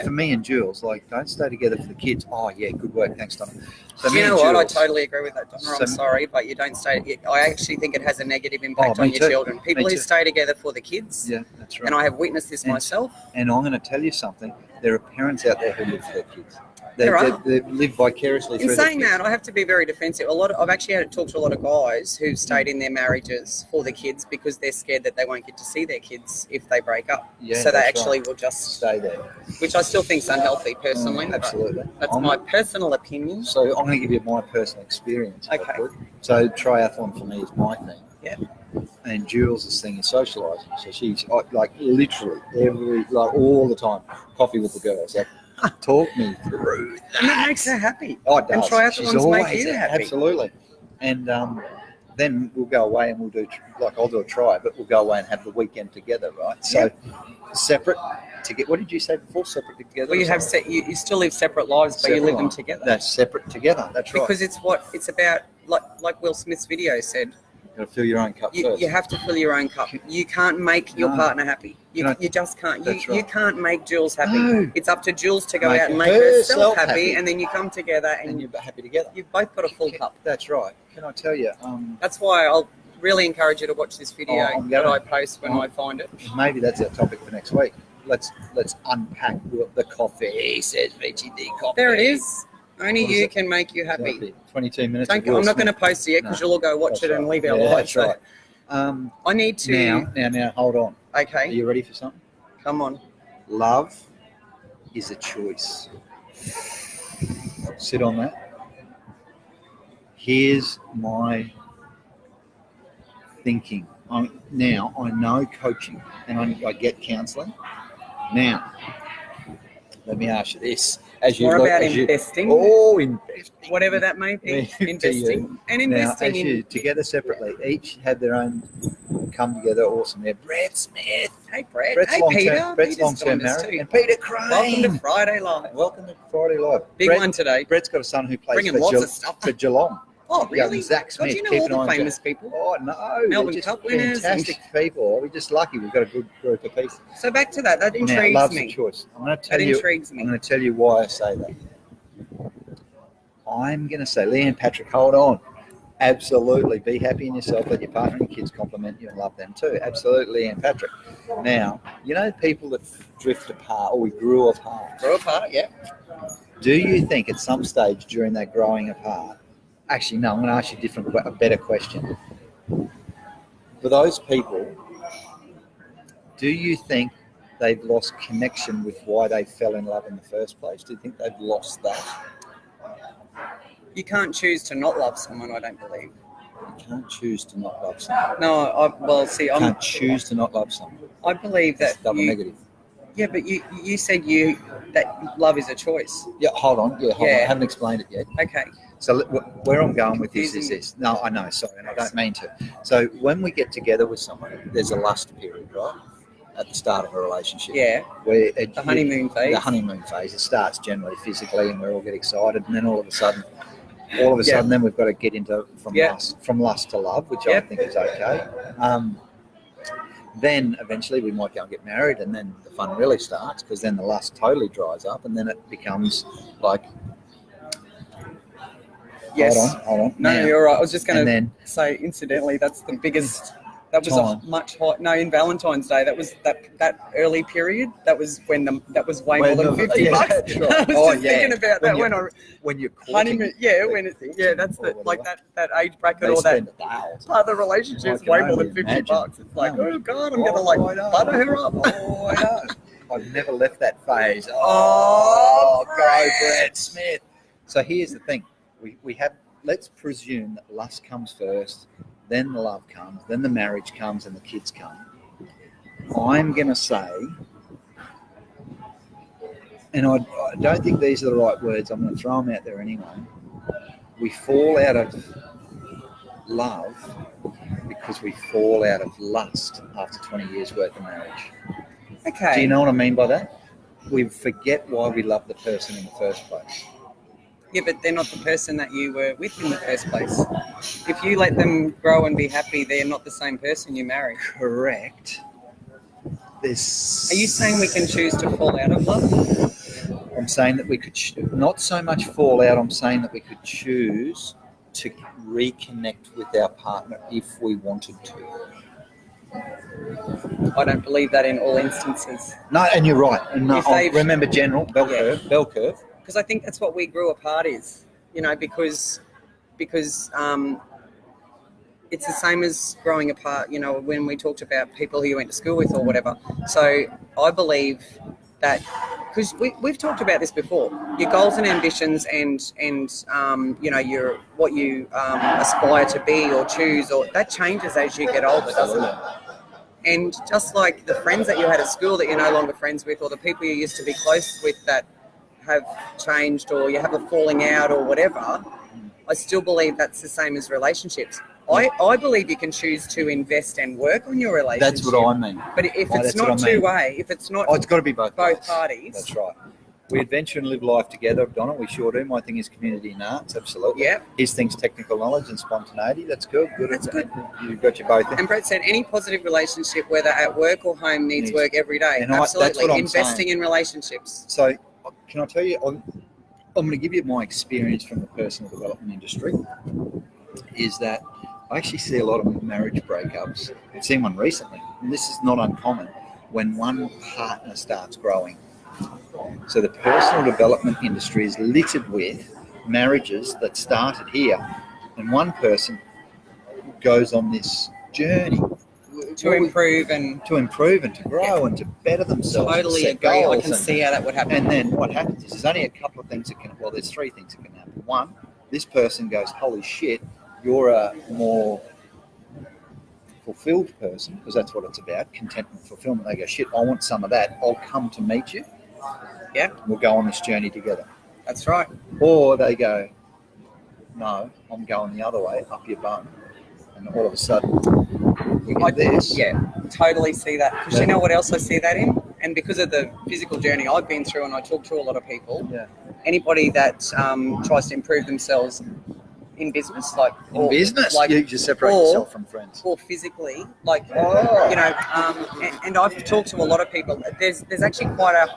For me and Jules, like, don't stay together for the kids. Oh yeah, good work, thanks, Donna. So you know what? I totally agree with that, Donna. I'm sorry, but you don't stay. I actually think it has a negative impact on your children. People who stay together for the kids. Yeah, that's right. And I have witnessed this myself. And I'm going to tell you something. There are parents out there who live for their kids. They live vicariously through in saying that, I have to be very defensive. I've actually had to talk to a lot of guys who've stayed in their marriages for the kids because they're scared that they won't get to see their kids if they break up. Yeah, so they actually will just stay there, which I still think is unhealthy personally. Absolutely, that's my personal opinion. So I'm going to give you my personal experience. Okay. So triathlon for me is my thing. Yeah. And Jules' thing is socialising. So she's like literally all the time, coffee with the girls. Like, talk me through that. And that makes her happy. Oh, it does. And triathlons make you happy. Absolutely. And then we'll go away and we'll do, I'll do a try, but we'll go away and have the weekend together, right? So separate to get, what did you say before? Separate together? Well, you still live separate lives, but you live them together. That's separate together. That's right. Because it's about, like Will Smith's video said, got to fill your own cup first. You have to fill your own cup. You can't make your partner happy. You just can't. You can't make Jules happy. No. It's up to Jules to go out and make herself happy, and then you come together and you're happy together. You've both got a full cup. That's right. Can I tell you? That's why I'll really encourage you to watch this video that I post when I find it. Maybe that's our topic for next week. Let's unpack the coffee. Says VGD coffee. There it is. Only you can make you happy. 22 minutes. I'm not going to post it yet because you'll all go watch it and leave our lives. That's right. I need to... Now, hold on. Okay. Are you ready for something? Come on. Love is a choice. Sit on that. Here's my thinking. Now, I know coaching and I get counselling. Now, let me ask you this. More about investing. Investing. Whatever that may be. Investing. And investing now, together separately, each had their own come together. Awesome. There, Brett Smith. Hey, Brett. Brett's hey, Peter. Brett's long-term married. And Peter Crane. Welcome to Friday Live. Big one today. Brett's got a son who plays for Geelong. Oh, really? Zach Smith. God, you know all the famous people? Oh, no. Melbourne Cup winners. Fantastic people. We're just lucky we've got a good group of people. So back to that. That intrigues me. Love's a choice. I'm going to tell you why I say that. I'm going to say, Leanne Patrick, hold on. Absolutely. Be happy in yourself. Let your partner and kids compliment you and love them too. Absolutely, Leanne Patrick. Now, you know people that drift apart or we grew apart? Grew apart, yeah. Do you think at some stage during that growing apart, actually, no, I'm going to ask you a better question. For those people, do you think they've lost connection with why they fell in love in the first place? Do you think they've lost that? You can't choose to not love someone, I don't believe. You can't choose to not love someone. No, you can't choose to not love someone. I believe that. That's double negative. Yeah, but you said that love is a choice. Yeah, hold on. I haven't explained it yet. Okay. So where I'm going with this is this. No, I know, sorry, and I don't mean to. So when we get together with someone, there's a lust period, right? At the start of a relationship. Yeah. Where the honeymoon phase. The honeymoon phase. It starts generally physically, and we all get excited, and then all of a sudden, then we've got to get into from lust to love, which I think is okay. Then eventually we might go and get married, and then the fun really starts, because then the lust totally dries up, and then it becomes like. Yes. Hold on. No, you're right. I was just going to say, incidentally, that's the biggest. That was a much hot. No, in Valentine's Day, that was that early period. That was way more than $50. Yeah, I was thinking about that when you're honeymoon. Yeah, that's that age bracket or that part of the relationship is way more than $50. It's like, oh God, I'm gonna butter her up. Oh, I know. I've never left that phase. Oh, go Brett Smith. So here's the thing. We have, let's presume that lust comes first, then the love comes, then the marriage comes, and the kids come. I'm going to say, and I don't think these are the right words, I'm going to throw them out there anyway. We fall out of love because we fall out of lust after 20 years worth of marriage. Okay. Do you know what I mean by that? We forget why we love the person in the first place. Yeah, but they're not the person that you were with in the first place. If you let them grow and be happy, they're not the same person you marry. Correct. Are you saying we can choose to fall out of love? I'm saying that we could not so much fall out. I'm saying that we could choose to reconnect with our partner if we wanted to. I don't believe that in all instances. No, and you're right. And no, remember general bell curve. Because I think that's what we grew apart is, because it's the same as growing apart, when we talked about people who you went to school with or whatever. So I believe that, because we've talked about this before, your goals and ambitions and your what you aspire to be or choose, or that changes as you get older, doesn't it? And just like the friends that you had at school that you're no longer friends with, or the people you used to be close with that have changed, or you have a falling out or whatever, I still believe that's the same as relationships. I believe you can choose to invest and work on your relationship. That's what I mean. But if it's not two-way, if it's not... it's got to be both parties. That's right. We adventure and live life together, Donna. We sure do. My thing is community and arts, absolutely. Yeah. His thing's technical knowledge and spontaneity. That's good. That's good. You've got you both. And Brett said any positive relationship, whether at work or home, needs work every day. And absolutely. That's what I'm investing saying. In relationships. So can I tell you, I'm going to give you my experience from the personal development industry, is that I actually see a lot of marriage breakups. I've seen one recently, and this is not uncommon, when one partner starts growing. So the personal development industry is littered with marriages that started here, and one person goes on this journey to improve and to grow and to better themselves. Totally agree. I can see how that would happen. And then what happens is there's only a couple of things that can, there's three things that can happen. One, this person goes, holy shit, you're a more fulfilled person, because that's what it's about, contentment, fulfillment. They go, shit, I want some of that. I'll come to meet you. Yeah. We'll go on this journey together. That's right. Or they go, no, I'm going the other way, up your bum. And all of a sudden, we get this. Yeah, totally see that. Because you know what else I see that in? And because of the physical journey I've been through, and I talk to a lot of people, anybody that tries to improve themselves in business, you just separate yourself from friends, or physically, and I've talked to a lot of people. There's actually quite a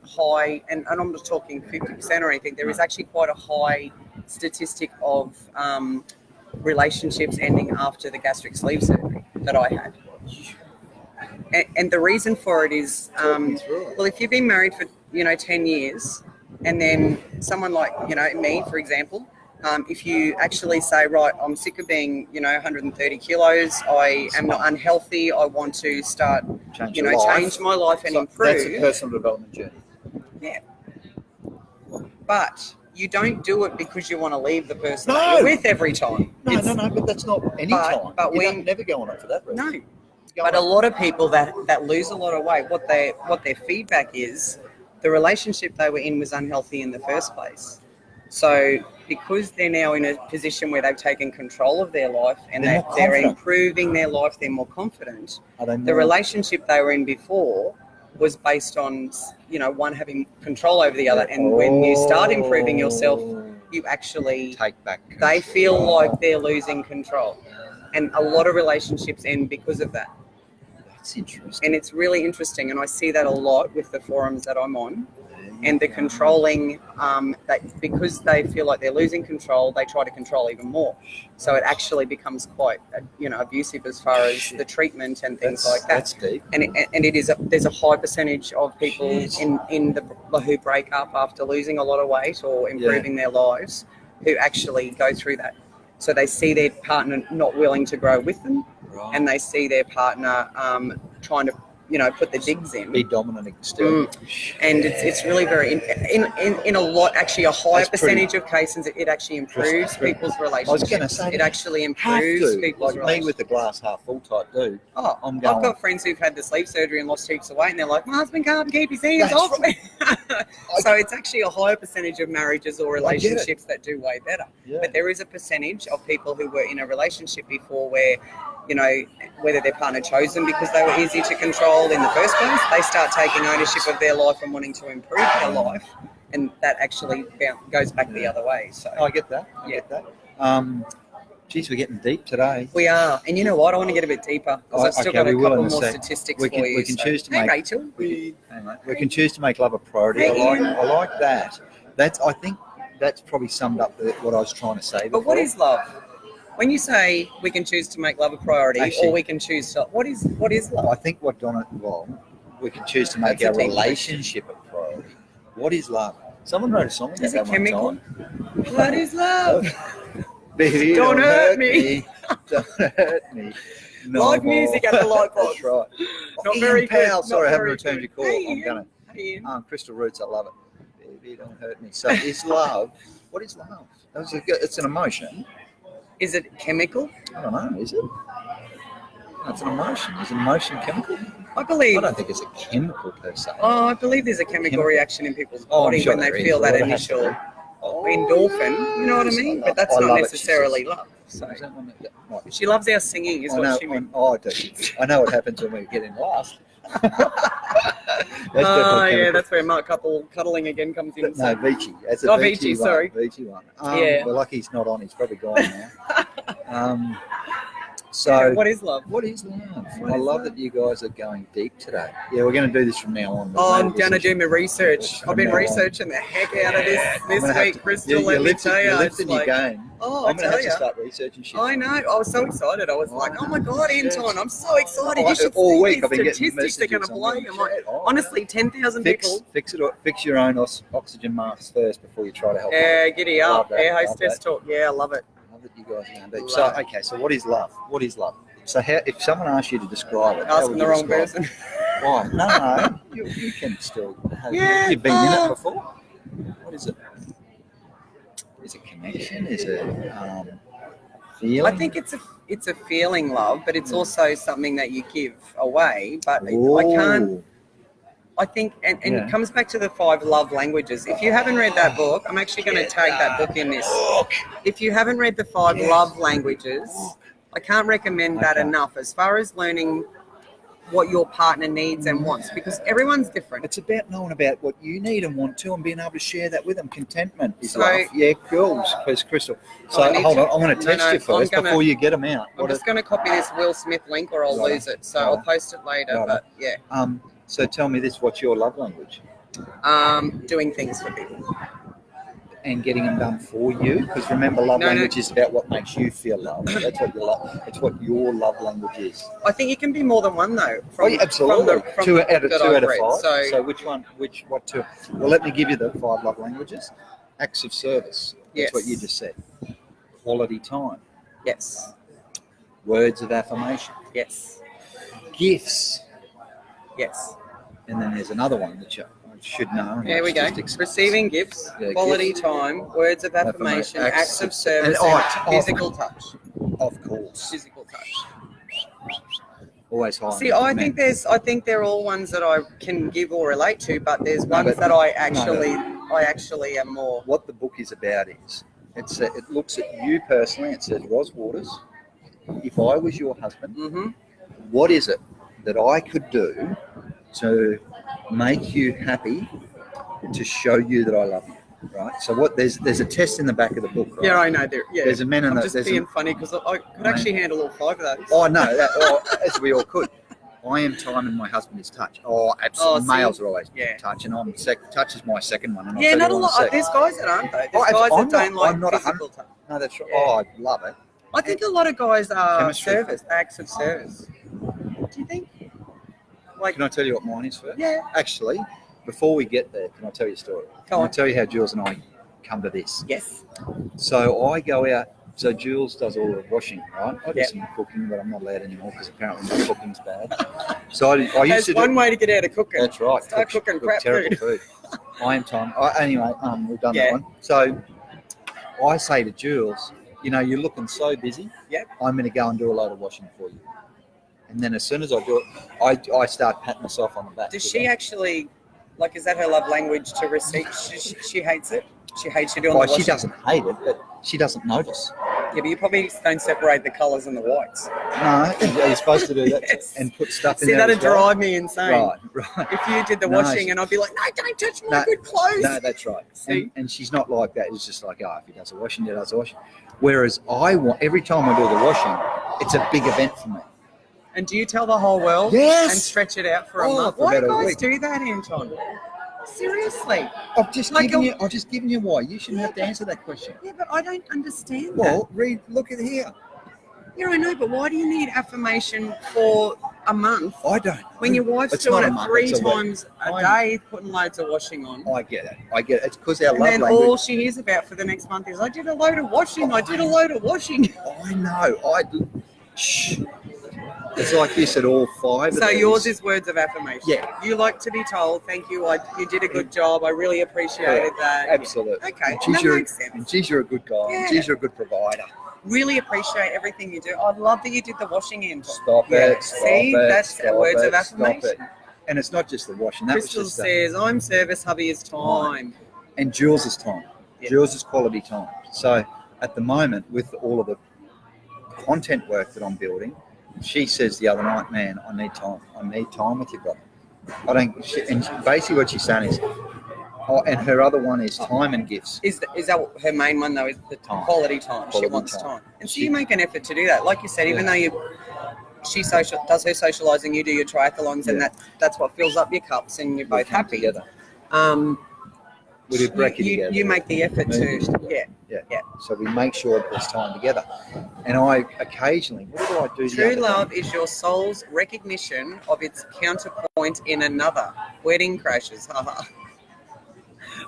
high, and I'm not talking 50% or anything. There is actually quite a high statistic of relationships ending after the gastric sleeve surgery that I had. And the reason for it is, if you've been married for 10 years, and then someone like me, for example. If you actually say, right, I'm sick of being, 130 kilos, I am not unhealthy, I want to start, change my life and improve. That's a personal development journey. Yeah. But you don't do it because you want to leave the person you're with every time. No, but that's not any time. But we never go on it for that reason. No. But a lot of people that lose a lot of weight, what their feedback is, the relationship they were in was unhealthy in the first place. So because they're now in a position where they've taken control of their life and They're more they're confident. improving their life, they're more confident. Are they The more- relationship they were in before was based on, one having control over the other. And when you start improving yourself, you actually take back. they feel control. like they're losing control. And a lot of relationships end because of that. That's interesting. And it's really interesting. And I see that a lot with the forums that I'm on. And the controlling, because they feel like they're losing control, they try to control even more. So it actually becomes quite, abusive as far as the treatment and things like that. That's deep. And there's a high percentage of people who break up after losing a lot of weight or improving their lives, who actually go through that. So they see their partner not willing to grow with them, Right. and they see their partner trying to, put the digs in. Be dominant still. And it's really very in a lot, actually a higher That's pretty- percentage of cases it actually improves people's relationships. I was going to say it actually have improves to. people's Like me relationships. with the glass half full type dude. Oh, I'm I've going. got friends who've had the sleep surgery and lost heaps of weight, and they're like, my husband can't keep his hands That's off me. So it's actually a higher percentage of marriages or I get it. relationships that do way better. Yeah. But there is a percentage of people who were in a relationship before where, whether their partner chose them because they were easy to control in the first place, they start taking ownership of their life and wanting to improve their life, and that actually goes back the other way. So I get that. I get that. Geez, we're getting deep today. we are, and you know what? I want to get a bit deeper because I've still Okay, got a we will couple in a more sec. statistics We can- for you. we can choose to hey, make- Rachel. We can choose to make love a priority. Hey, I like that. I think that's probably summed up what I was trying to say before. But what is love? When you say we can choose to make love a priority, Actually- or we can choose to, what is love? I think we can choose to make That's a our deep relationship a priority. What is love? Someone wrote a song about Is that it chemical? one time. What is love? Baby, Don't hurt me. Don't hurt me. No Live more. music at the light box. That's right. Not Ian very good, Powell. Sorry, not I haven't very returned good. your call. Hey, I'm Ian. gonna. Hey, Ian. Crystal Roots, I love it. Baby, don't hurt me. So, is love? What is love? It's an emotion. Is it chemical? I don't know. Is it? No, it's an emotion. Is an emotion chemical? I believe. I don't think it's a chemical per se. I believe there's a chemical reaction in people's Oh, I'm body sure when they there is. feel that Well, it has to initial endorphin. You know what I mean? But that's I not love it, she necessarily says. love. So Is that one that might be- she loves our singing, is I what know, she means. I do. I know what happens when we get in last. That's where Mark cuddling again comes in. No, Vici. That's a Oh, Vici Vici, sorry. one. Vici one. Yeah. We're lucky he's not on. He's probably gone now. So, what is love? what is love? What I is love love? that you guys are going deep today. Yeah, we're going to do this from now on. Oh, I'm going to do my research. From I've been now on. researching the heck out of I'm this gonna have week, to- Crystal. You're Let me lifting, tell you. you're It's lifting your like, game. oh, I I'm going to tell have to you. start researching shit. I know. I was so excited. I was like, oh my God, Anton, I'm so excited. Oh, You should all see week these I've been getting statistics they're going to messages blow on you. the I'm like, chat. Oh, honestly, 10,000 people. Fix your own oxygen masks first before you try to help. Yeah, giddy Love up. that, Air love hostess that. talk. Yeah, I love it. Love that you guys are going deep. Love So, it. okay, so what is love? What is love? So, if someone asks you to describe it, how Asking would the you wrong describe person. it? Why? No, you can still. Yeah, You've been in it before. What is it? Is it connection? Is it feeling? I think it's a feeling, love, but it's also something that you give away. But I can't. Ooh. I think, and Yeah. it comes back to the 5 love languages. If you haven't read that book, I'm actually going to tag that book in this. If you haven't read the 5 love languages, I can't recommend that Okay. enough as far as learning what your partner needs and wants, because everyone's different. It's about knowing about what you need and want to, and being able to share that with them. Contentment is So- love. Yeah, cool. First, Crystal. So I need hold to- on, I'm going to no, text no, you first I'm gonna- before you get them out. I'm just going to copy this Will Smith link or I'll Right. lose it. So Right. I'll post it later. Right. But yeah, So tell me this: what's your love language? doing things for people. And getting them done for you, because remember, love No, no. language is about what makes you feel loved. That's what your love. It's what your love language is. I think it can be more than one though. Yeah, absolutely. From Two the out of book that 2 I've out of read. 5. So which one? What two? Well, let me give you the 5 love languages. Acts of service. That's what Yes. you just said. Quality time. yes, Words of affirmation. yes, Gifts. yes. And then there's another one that you should know. There we go. Receiving gifts, Yeah, quality gifts. time, words of affirmation, Affirmation, acts of service, and and physical touch. Of course. Physical touch. Always high. See, I think they're all ones that I can give or relate to, but there's ones that I actually am more. What the book is about is It looks at you personally. It says, Ros Waters, if I was your husband, what is it that I could do to make you happy, to show you that I love you? Right. So there's a test in the back of the book. Right? Yeah, I know. There's a man in I'm just being funny because I could actually handle all 5 of those. Oh no, as we all could. I am time and my husband is touch. Oh, absolutely. Males are always touch, and touch is my second one. And not a lot. There's guys that aren't though. There's guys that don't like physical touch. No, that's right. Oh, I love it. I think a lot of guys are service, acts of service. Do you think? Can I tell you what mine is first? Yeah. Actually, before we get there, can I tell you a story? Can I tell you how Jules and I come to this? Yes. So I go out. So Jules does all the washing, right? I do some cooking, but I'm not allowed anymore because apparently my cooking's bad. So I used to do one way to get out of cooking. That's right. Start cooking crap terrible food. I am time. Anyway, we've done that one. So I say to Jules, you're looking so busy. Yeah. I'm going to go and do a load of washing for you. And then as soon as I do it, I start patting myself on the back. Does she actually, is that her love language to receive? She hates it? She hates you doing the washing? She doesn't hate it, but she doesn't notice. Yeah, but you probably don't separate the colours and the whites. No, you're supposed to do that and put stuff in there. See, that'd drive me insane. Right. If you did the washing and I'd be like, no, don't touch my good clothes. No, that's right. And she's not like that. It's just like, if he does the washing, he does the washing. Whereas every time I do the washing, it's a big event for me. And do you tell the whole world? Yes. And stretch it out for a month? Why do guys do that, Anton? Seriously. I've just given you why. You shouldn't have to answer that question. Yeah, but I don't understand that. Look at here. Yeah, I know, but why do you need affirmation for a month? I don't. When your wife's doing it 3 times a day, putting loads of washing on. I get it. It's because our love language. And then language. all she hears about for the next month is, I did a load of washing. I did a load of washing. I know. Shh. It's like you said, all 5 So yours is words of affirmation. Yeah. You like to be told, thank you, you did a good job, I really appreciated that. Absolutely. Okay, that makes sense. And geez, you're a good guy. Yeah. And geez, you're a good provider. Really appreciate everything you do. I love that you did the washing in. Stop it. See, that's words of affirmation. And it's not just the washing. Crystal says, I'm service, hubby is time. And Jules is time. Yep. Jules is quality time. So at the moment, with all of the content work that I'm building, she says the other night, man, I need time. I need time with you, brother. And basically what she's saying is, and her other one is time and gifts. Is that her main one though? Is the time. Quality time? She wants time. And so you make an effort to do that. Like you said, even though she does her socialising, you do your triathlons, and that's what fills up your cups, and you're both happy. Together. We do brekkie together. You make the effort to, yeah. So we make sure that there's time together. And I occasionally, what do I do? True love is your soul's recognition of its counterpoint in another. Wedding crashes, haha.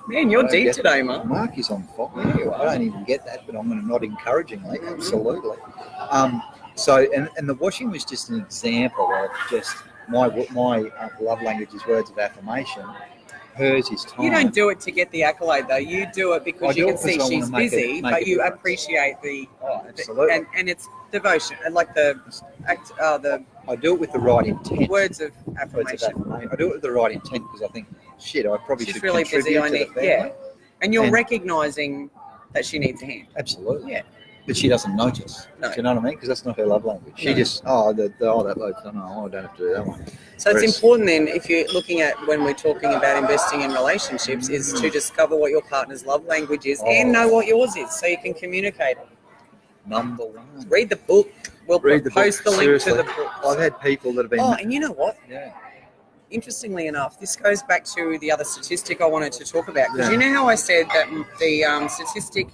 Man, you're deep today, Mark. Mark is on fire. I don't even get that, but I'm going to nod encouragingly. Mm-hmm. Absolutely. So the washing was just an example of just my love language is words of affirmation. Hers is time. You don't do it to get the accolade, though. You do it because you can see she's busy, but you appreciate the. Oh, absolutely. And it's devotion, and like the I do it with the right intent. Words of affirmation. I do it with the right intent because I think, I probably she's should really busy. I need, and you're recognizing that she needs a hand. Absolutely. Yeah. But she doesn't notice. No. Do you know what I mean? Because that's not her love language. She just, that load's done. I don't have to do that one. So it's important then, if you're looking at when we're talking about investing in relationships, is to discover what your partner's love language is and know what yours is, so you can communicate it. Number 1. Read the book. We'll post the link Seriously. to the book. I've had people that have been. Oh, and you know what? Yeah. Interestingly enough, this goes back to the other statistic I wanted to to talk about. Because you know how I said that the statistic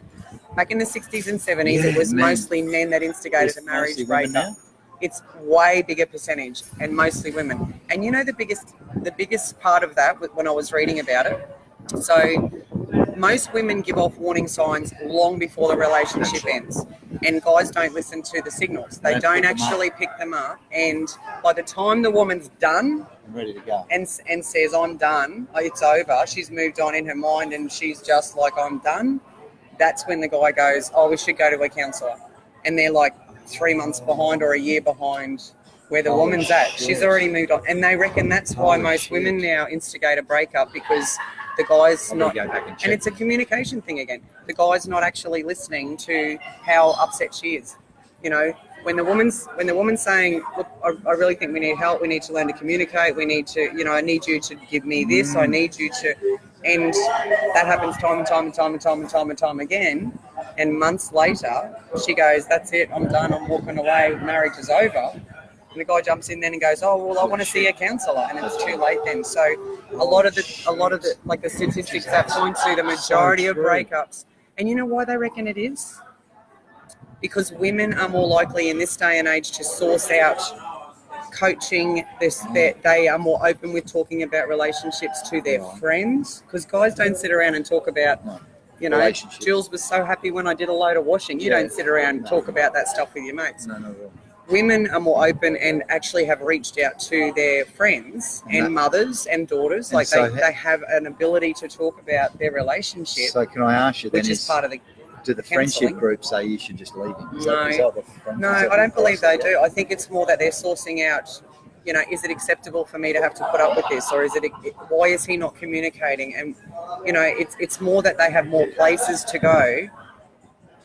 back in the 60s and 70s, it was mostly men that instigated a marriage breakup. It's way bigger percentage, and mostly women. And you know the biggest part of that when I was reading about it. So most women give off warning signs long before the relationship ends, and guys don't listen to the signals. They don't actually pick them up, and by the time the woman's done, I'm ready to go, and says I'm done, it's over. She's moved on in her mind, and she's just like I'm done. That's when the guy goes, oh, we should go to a counsellor. And they're like 3 months behind or a year behind where the woman's at. She's already moved on. And they reckon that's why most women now instigate a breakup, because the guy's I've not, got to go back and and check. it's a communication thing again. The guy's not actually listening to how upset she is. You know, when the woman's saying, look, I really think we need help, we need to learn to communicate, we need to, you know, I need you to give me this, I need you to, and that happens time and time again, and months later she goes, that's it, I'm done, I'm walking away, marriage is over. And the guy jumps in then and goes, oh, well, I want to see a counsellor, and it's too late then. So a lot of the like the statistics that point to the majority of breakups, and you know why they reckon it is? Because women are more likely in this day and age to source out coaching. They are more open with talking about relationships to their friends, because guys don't sit around and talk about, you know, Jules was so happy when I did a load of washing. You don't sit around and talk about that stuff with your mates. No. Women are more open and actually have reached out to their friends and mothers and daughters. Like so they have an ability to talk about their relationship. So can I ask you, which is part of the do the friendship groups say you should just leave him? No, I don't believe they do. I think it's more that they're sourcing out, you know, is it acceptable for me to have to put up with this, or is it? Why is he not communicating? And you know, it's more that they have more places to go.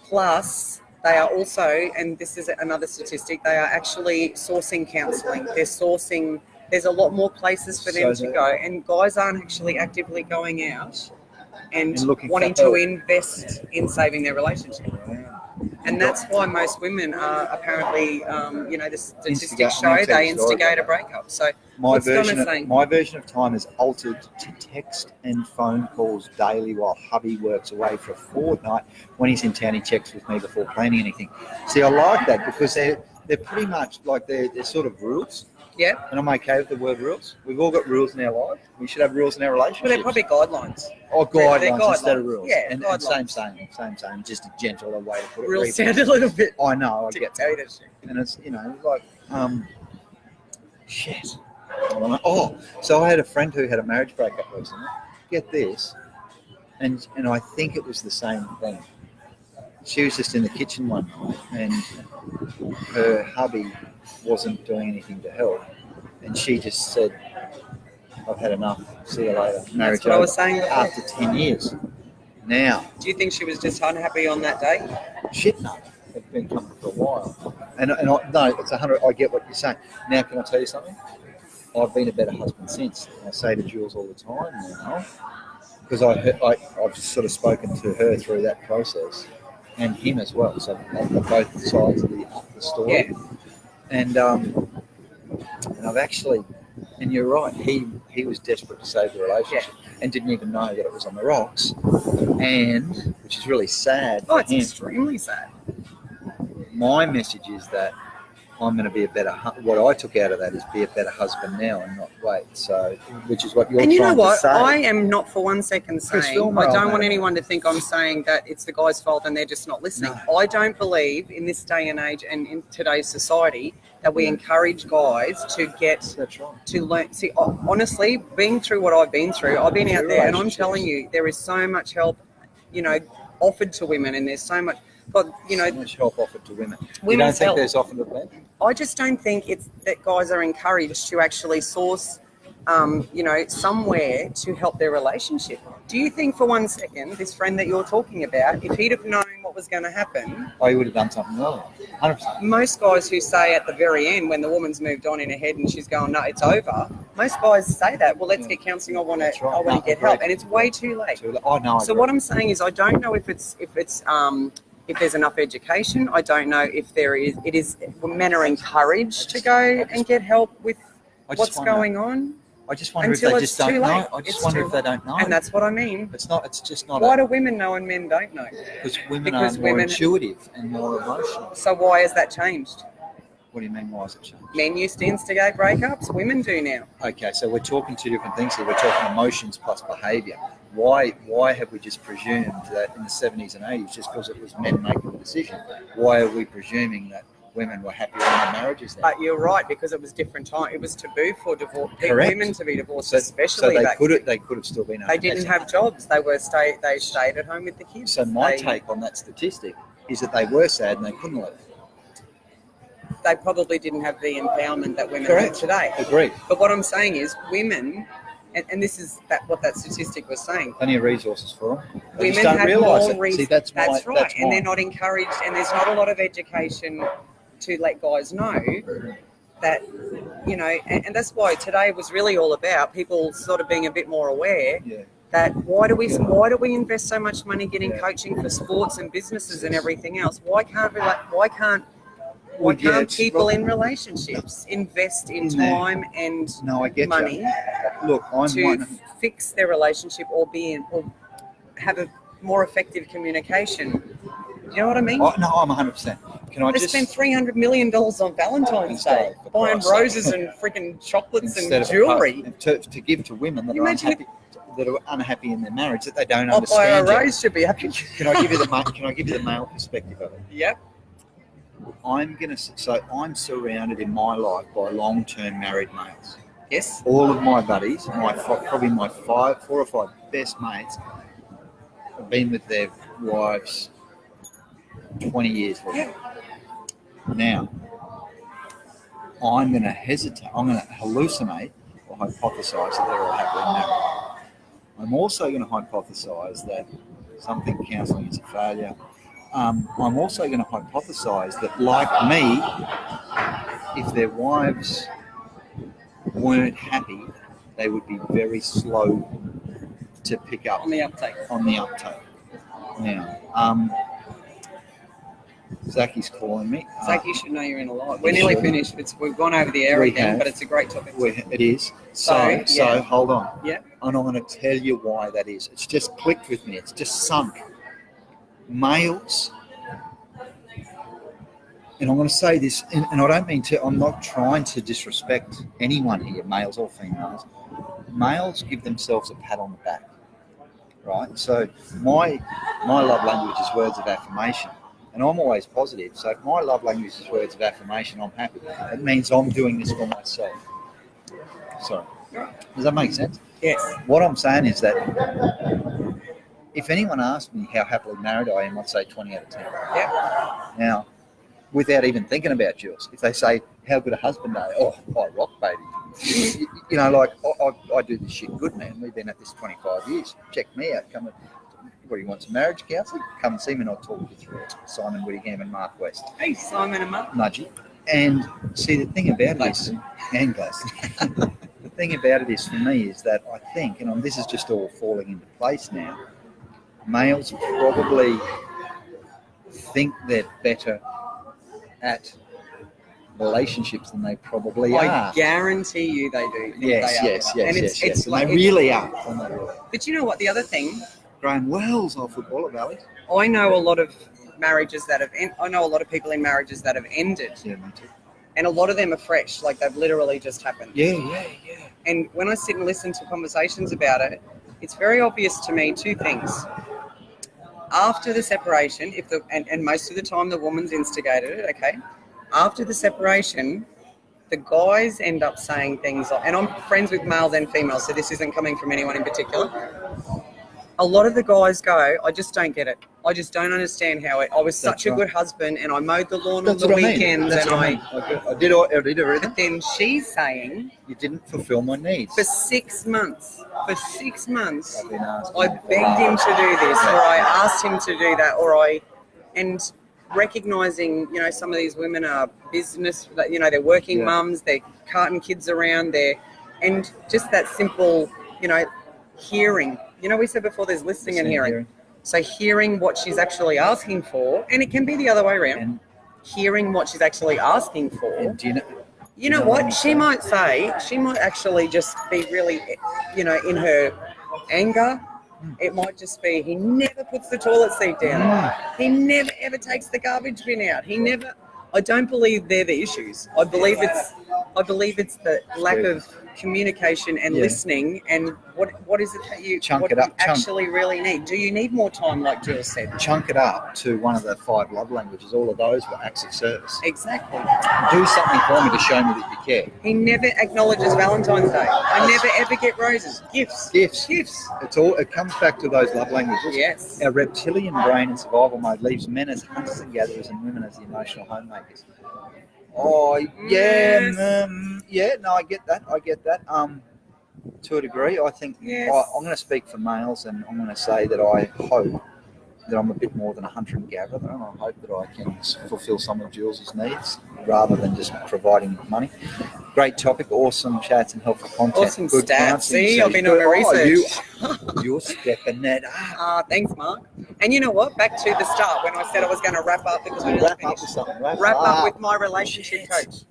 Plus, they are also, and this is another statistic, they are actually sourcing counselling. There's a lot more places for them to go, and guys aren't actually actively going out and wanting to invest in saving their relationship. And that's why most women are apparently, you know, the statistics show they instigate a breakup. So my version of time is altered to text and phone calls daily while hubby works away for a fortnight. When he's in town, he checks with me before planning anything. See, I like that because they're pretty much like they're sort of rules. Yeah. And I'm okay with the word rules. We've all got rules in our life. We should have rules in our relationships. Well, they're probably guidelines. Or guidelines instead of rules. Yeah, and same. Just a gentler way to put it. Rules sound a little bit. I know. I get that. And it's, you know, like, shit. Oh, so I had a friend who had a marriage breakup recently. Get this. And I think it was the same thing. She was just in the kitchen one night and her hubby wasn't doing anything to help, and she just said, I've had enough, see you later. Marriage That's what I was saying before. After 10 years. Now. Do you think she was just unhappy on that day? Shit, no. It's been coming for a while. And no, it's 100, I get what you're saying. Now, can I tell you something? I've been a better husband since. I say to Jules all the time now, because I've sort of spoken to her through that process, and him as well. So both sides of the story. Yeah. And I've actually, and you're right, he was desperate to save the relationship and didn't even know that it was on the rocks, and which is really sad. Oh, it's extremely sad. My message is that I'm going to be a better. What I took out of that is be a better husband now and not wait. So, which is what you're trying to say. And you know what? I am not for 1 second saying. I don't want anyone to think I'm saying that it's the guy's fault and they're just not listening. No. I don't believe in this day and age and in today's society that we encourage guys to get to learn. See, honestly, being through what I've been through, I've been out there, and I'm telling you, there is so much help, you know, offered to women, and there's so much. But you know, so much help offered to women. You don't think there's often to men? I just don't think it's that guys are encouraged to actually source, you know, somewhere to help their relationship. Do you think for 1 second, this friend that you're talking about, if he'd have known what was going to happen, he would have done something wrong. 100%. Most guys who say at the very end, when the woman's moved on in her head and she's going, no, it's over. Most guys say that. Well, let's get counselling. I want to get help, and it's way too late. Oh no. So what I'm saying is, I don't know if if there's enough education. I don't know if men are encouraged to go and get help with what's going on. I just wonder if they just don't know. I just wonder if they don't know. And that's what I mean. It's just not. Why do women know and men don't know? Because women are more intuitive and more emotional. So why has that changed? What do you mean, why has it changed? Men used to instigate breakups. Women do now. Okay, so we're talking two different things here. We're talking emotions plus behaviour. Why have we just presumed that in the 70s and 80s, just because it was men making the decision, why are we presuming that women were happier in their marriages then? But you're right, because it was different time. It was taboo for women to be divorced, so especially they back could then. They could have still been. They didn't have jobs. They stayed at home with the kids. So my take on that statistic is that they were sad and they couldn't leave. They probably didn't have the empowerment that women have today. Agreed. But what I'm saying is, women and this is what that statistic was saying. Plenty of resources for them. They Women just don't have realise more it. reason. See, that's right, that's and they're not encouraged, and there's not a lot of education to let guys know that, you know, and that's why today was really all about people sort of being a bit more aware. Yeah. That why do we invest so much money getting coaching for sports and businesses and everything else? Why can't people in relationships invest in time and I get money you. Look, I'm fix their relationship or have a more effective communication? You know what I mean? No, I'm 100%. Can I they spend $300 million on Valentine's Day buying roses and freaking chocolates and jewelry to give to women that are unhappy in their marriage, that they don't understand. Buy a rose should be happy. Can I give you the male perspective of it? Yep. I'm surrounded in my life by long-term married males. Yes. All of my buddies, probably my 4 or 5 best mates, have been with their wives 20 years. Yeah. Now, I'm going to hesitate. I'm going to hallucinate or hypothesize that they're all happily married. I'm also going to hypothesize that some think counselling is a failure. I'm also going to hypothesize that, like me, if their wives weren't happy, they would be very slow to pick up on the uptake. Now, Zacky's calling me. Zach, you should know you're in a lot. We're nearly finished. We've gone over the air again, but it's a great topic. It is. So hold on. Yeah. And I'm going to tell you why that is. It's just clicked with me. It's just sunk. Males, and I'm going to say this, and I don't mean to, I'm not trying to disrespect anyone here, males or females. Males give themselves a pat on the back, right? So my love language is words of affirmation. And I'm always positive. So if my love language is words of affirmation, I'm happy. It means I'm doing this for myself. Sorry. Does that make sense? Yes. What I'm saying is that if anyone asked me how happily married I am, I'd say 20 out of 10. Yeah. Now, without even thinking about Jules, if they say, how good a husband are you? Oh, I rock, baby. You know, like, I do this shit good, man. We've been at this 25 years. Check me out. Come and... What do you want, some marriage counselling? Come and see me and I'll talk you through it. Simon Whittingham and Mark West. Hey, Simon and Mark. Nudgy. And see, the thing about it is, and Glasson, the thing about it is for me is that I think, and this is just all falling into place now, males probably think they're better at relationships than they probably are. I guarantee you they do. Yes. It's like, they really are. But you know what? The other thing, Graham Wells, old footballer, Valley. I know a lot of marriages that have. I know a lot of people in marriages that have ended. Yeah, me too. And a lot of them are fresh, like they've literally just happened. Yeah. And when I sit and listen to conversations about it, it's very obvious to me 2 things. After the separation, and most of the time the woman's instigated it, okay? After the separation, the guys end up saying things like, and I'm friends with males and females, so this isn't coming from anyone in particular. A lot of the guys go, I just don't get it. I just don't understand how I was such a good husband and I mowed the lawn on the weekends and I did everything. But then she's saying, you didn't fulfill my needs. For 6 months, I begged him to do this, or I asked him to do that, and recognizing, you know, some of these women are business, you know, they're working mums, they're carting kids around there, and just that simple, you know, hearing. You know, we said before there's listening and hearing. So hearing what she's actually asking for, and it can be the other way around, and hearing what she's actually asking for. And you know what? She might actually just be really, you know, in her anger, it might just be, he never puts the toilet seat down. He never ever takes the garbage bin out. I don't believe they're the issues. I believe it's the lack of communication and listening, and what is it that you actually really need? Do you need more time, like Jill said? Chunk it up to one of the 5 love languages. All of those were acts of service. Exactly. Do something for me to show me that you care. He never acknowledges Valentine's Day. I never ever get roses. Gifts. It comes back to those love languages. Yes. Our reptilian brain in survival mode leaves men as hunters and gatherers and women as the emotional homemakers. Oh, yeah. Yes. No, I get that. To a degree, I think Yes. I'm going to speak for males, and I'm going to say that I hope that I'm a bit more than a hunter-gatherer, and I hope that I can fulfil some of Jules's needs rather than just providing money. Great topic, awesome chats and helpful content. Awesome Good stats. counselling. See, I've been on my research. You're stepping that up. Thanks, Mark. And you know what? Back to the start when I said I was going to wrap up because we didn't Wrap up finish. with something. Wrap up with my relationship coach.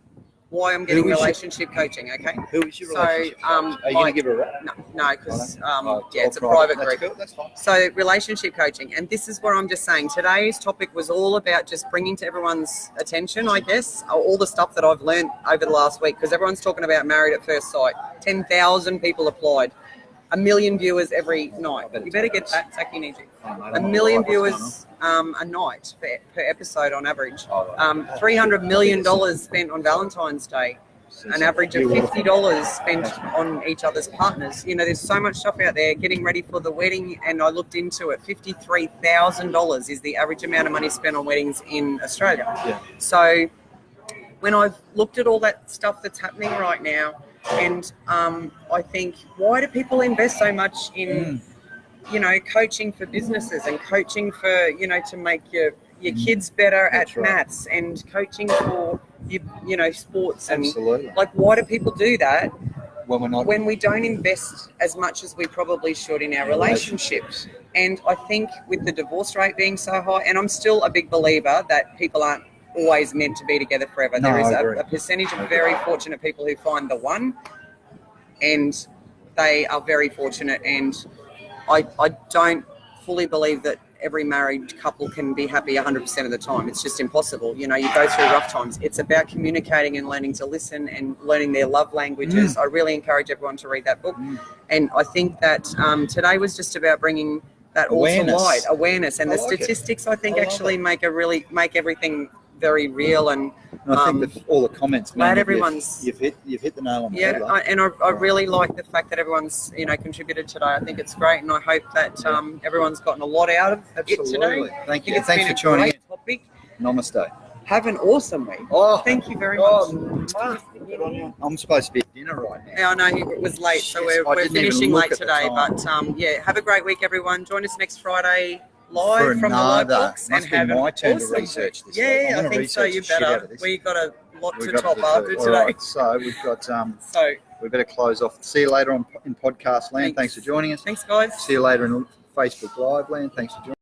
Why I'm getting Who is relationship coaching, okay? Who is your So, relationship coach? Are you going to give her a rap? No, because Oh, it's a private That's group. cool. That's fine. So relationship coaching, and this is where I'm just saying today's topic was all about just bringing to everyone's attention, I guess, all the stuff that I've learned over the last week, because everyone's talking about Married at First Sight. 10,000 people applied, 1 million viewers every night. You better get that, Zach, you need to. 1 million viewers a night per episode on average. $300 million spent on Valentine's Day. An average of $50 spent on each other's partners. You know, there's so much stuff out there getting ready for the wedding, and I looked into it. $53,000 is the average amount of money spent on weddings in Australia. Yeah. So when I've looked at all that stuff that's happening right now, and I think, why do people invest so much in, you know, coaching for businesses and coaching for, you know, to make your kids better at maths and coaching for you know, sports and like, why do people do that when we don't invest as much as we probably should in our relationships? And I think with the divorce rate being so high, and I'm still a big believer that people aren't always meant to be together forever. No, there is I agree. a percentage of very fortunate people who find the one, and they are very fortunate, and I don't fully believe that every married couple can be happy 100% of the time. It's just impossible. You know, you go through rough times. It's about communicating and learning to listen and learning their love languages. I really encourage everyone to read that book. And I think that today was just about bringing that all to light, awareness. And the statistics, I think, actually make everything very real. And I think that all the comments, glad man, everyone's you've hit the nail on the head. I really like the fact that everyone's, you know, contributed today. I think it's great, and I hope that everyone's gotten a lot out of it today. Thank you. It's Thanks been for tuning in. topic. Namaste. Have an awesome week. Thank you very much. I'm supposed to be at dinner right now. Yeah, I know it was late, so we're finishing late today. But have a great week, everyone. Join us next Friday live from the live books, and have my turn awesome to research this. Yeah, I think so. You better. We got a lot to top after today. Right, so we've got we better close off. See you later in podcast land. Thanks for joining us. Thanks, guys. See you later in Facebook Live land. Thanks for joining us.